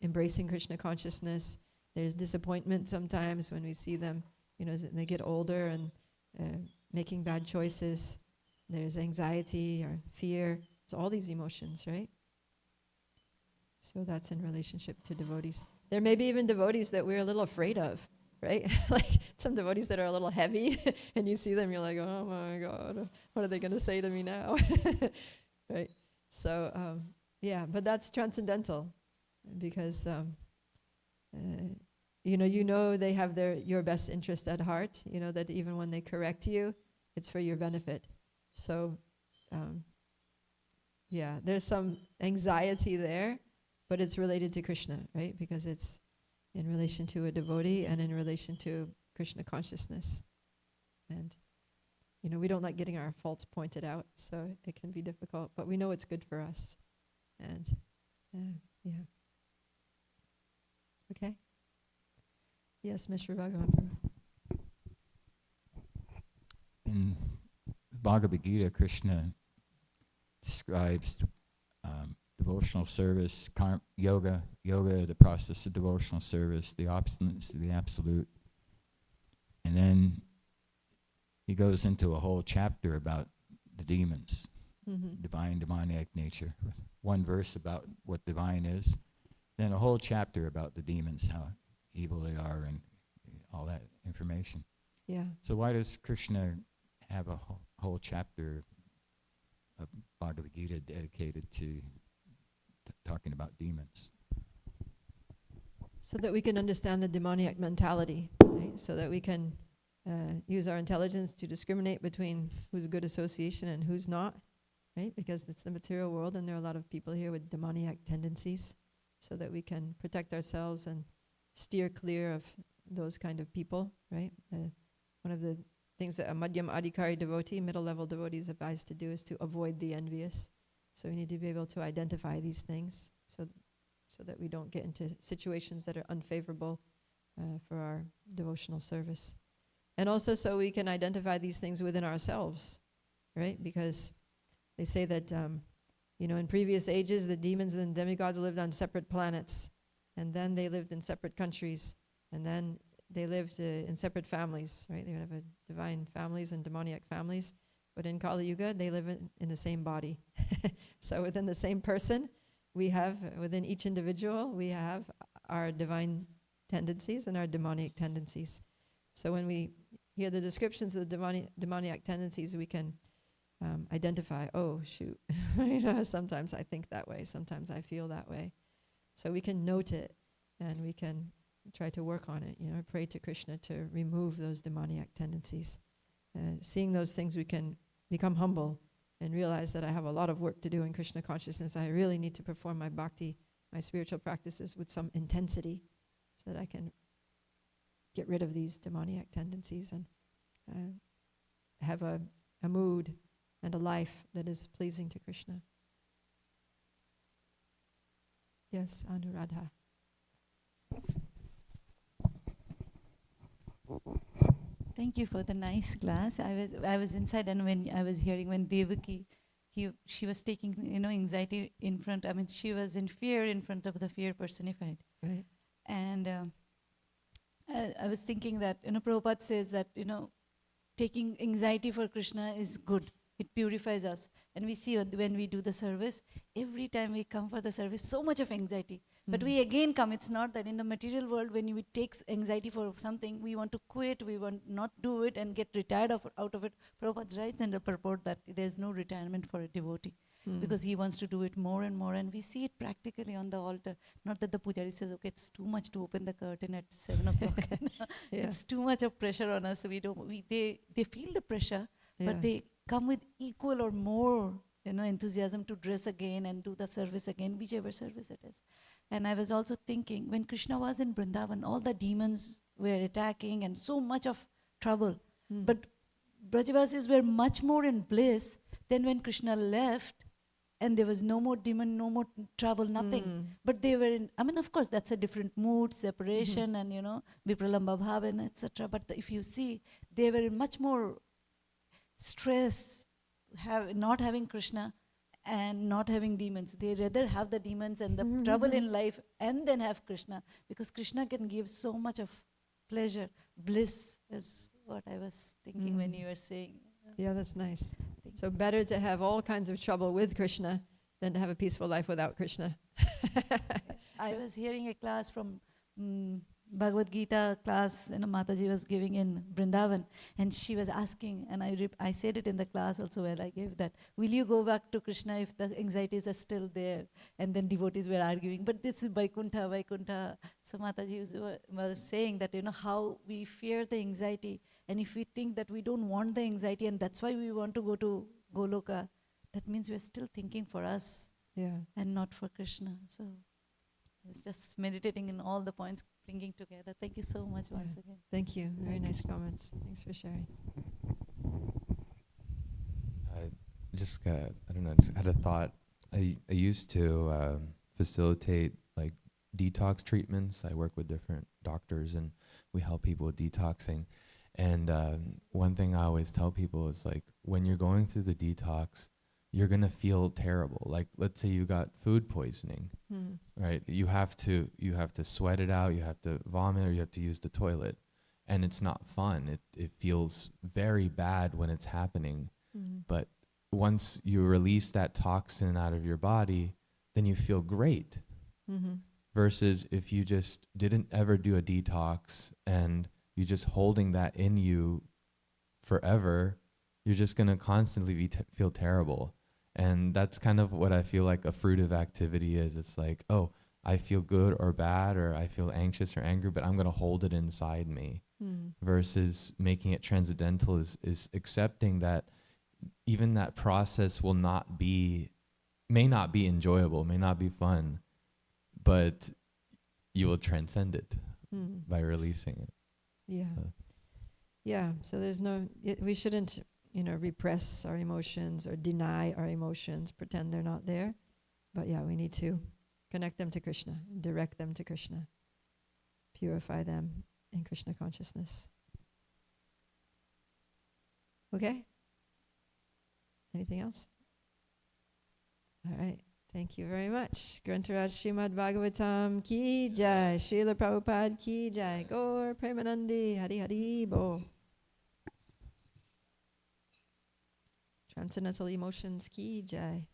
embracing Krishna consciousness. There's disappointment sometimes when we see them, as they get older and making bad choices. There's anxiety or fear. So all these emotions, right? So that's in relationship to devotees. There may be even devotees that we're a little afraid of, right? Like some devotees that are a little heavy, and you see them, you're like, oh my God, what are they going to say to me now? Right? So, but that's transcendental, because, they have your best interest at heart, that even when they correct you, it's for your benefit. So, there's some anxiety there, but it's related to Krishna, right? Because it's in relation to a devotee and in relation to Krishna consciousness. And, we don't like getting our faults pointed out, so it can be difficult, but we know it's good for us. And, Okay? Yes, Mr. Bhagavan. In Bhagavad Gita, Krishna describes devotional service, yoga, the process of devotional service, the obstinance to the absolute. And then he goes into a whole chapter about the demons, divine, demoniac nature. One verse about what divine is, then a whole chapter about the demons, how evil they are, and all that information. Yeah. So why does Krishna have a whole chapter of Bhagavad Gita dedicated to talking about demons? So that we can understand the demoniac mentality, right? So that we can use our intelligence to discriminate between who's good association and who's not, right? Because it's the material world, and there are a lot of people here with demoniac tendencies, so that we can protect ourselves and steer clear of those kind of people, right? One of the things that a Madhyam Adhikari devotee, middle-level devotee, is advised to do is to avoid the envious. So we need to be able to identify these things so that we don't get into situations that are unfavorable for our devotional service. And also so we can identify these things within ourselves, right? Because they say that, in previous ages, the demons and demigods lived on separate planets, and then they lived in separate countries, and then they lived in separate families, right? They would have divine families and demoniac families. But in Kali Yuga, they live in the same body. So within the same person, within each individual, we have our divine tendencies and our demoniac tendencies. So when we hear the descriptions of the demoniac tendencies, we can identify, oh, shoot, sometimes I think that way, sometimes I feel that way. So we can note it, and we can try to work on it, pray to Krishna to remove those demoniac tendencies. Seeing those things, we can become humble and realize that I have a lot of work to do in Krishna consciousness. I really need to perform my bhakti, my spiritual practices with some intensity, so that I can get rid of these demoniac tendencies and have a mood and a life that is pleasing to Krishna. Yes, Anuradha. Thank you for the nice class. I was inside, and when I was hearing when Devaki, she was taking anxiety in front. I mean, she was in fear in front of the fear personified. Right. And I was thinking that Prabhupada says that taking anxiety for Krishna is good. It purifies us. And we see when we do the service, every time we come for the service, so much of anxiety. But we again come. It's not that in the material world, when we take anxiety for something, we want to quit, we want not do it and get retired out of it. Prabhupada writes in the purport that there's no retirement for a devotee because he wants to do it more and more. And we see it practically on the altar. Not that the pujari says, okay, it's too much to open the curtain at 7 o'clock. It's too much of pressure on us. They feel the pressure, but they come with equal or more enthusiasm to dress again and do the service again, whichever service it is. And I was also thinking, when Krishna was in Vrindavan, all the demons were attacking and so much of trouble. But Brajavasis were much more in bliss than when Krishna left, and there was no more demon, no more trouble, nothing. But they were in, of course, that's a different mood, separation, and Vipralamba Bhavan, etc. But if you see, they were in much more stress, not having Krishna and not having demons. They rather have the demons and the trouble in life and then have Krishna, because Krishna can give so much of pleasure, bliss, is what I was thinking when you were saying. Yeah, that's nice. So better to have all kinds of trouble with Krishna than to have a peaceful life without Krishna. I was hearing a class from Bhagavad Gita class, Mataji was giving in Vrindavan, and she was asking, and I said it in the class also where I gave that, will you go back to Krishna if the anxieties are still there? And then devotees were arguing, but this is Vaikuntha, Vaikuntha. So Mataji was saying that, how we fear the anxiety, and if we think that we don't want the anxiety and that's why we want to go to Goloka, that means we're still thinking for us and not for Krishna. So I was just meditating in all the points, bringing together. Thank you so much once again. Thank you. Very nice comments. Thanks for sharing. Just had a thought. I used to facilitate like detox treatments. I work with different doctors and we help people with detoxing. And one thing I always tell people is like, when you're going through the detox, you're gonna feel terrible. Like, let's say you got food poisoning, right? You have to sweat it out, you have to vomit, or you have to use the toilet, and it's not fun. It feels very bad when it's happening, but once you release that toxin out of your body, then you feel great. Versus if you just didn't ever do a detox and you're just holding that in you forever, you're just gonna constantly feel terrible. And that's kind of what I feel like a fruitive activity is. It's like, oh, I feel good or bad, or I feel anxious or angry, but I'm gonna hold it inside me. Versus making it transcendental is accepting that even that process may not be enjoyable, may not be fun, but you will transcend it by releasing it. So there's we shouldn't, repress our emotions or deny our emotions, pretend they're not there. But we need to connect them to Krishna, direct them to Krishna, purify them in Krishna consciousness. Okay? Anything else? All right. Thank you very much. Grantaraj Srimad Bhagavatam ki jai. Srila Prabhupada ki jai. Gaur Premanandi Hari Hari Bo. Transcendental emotions ki jai.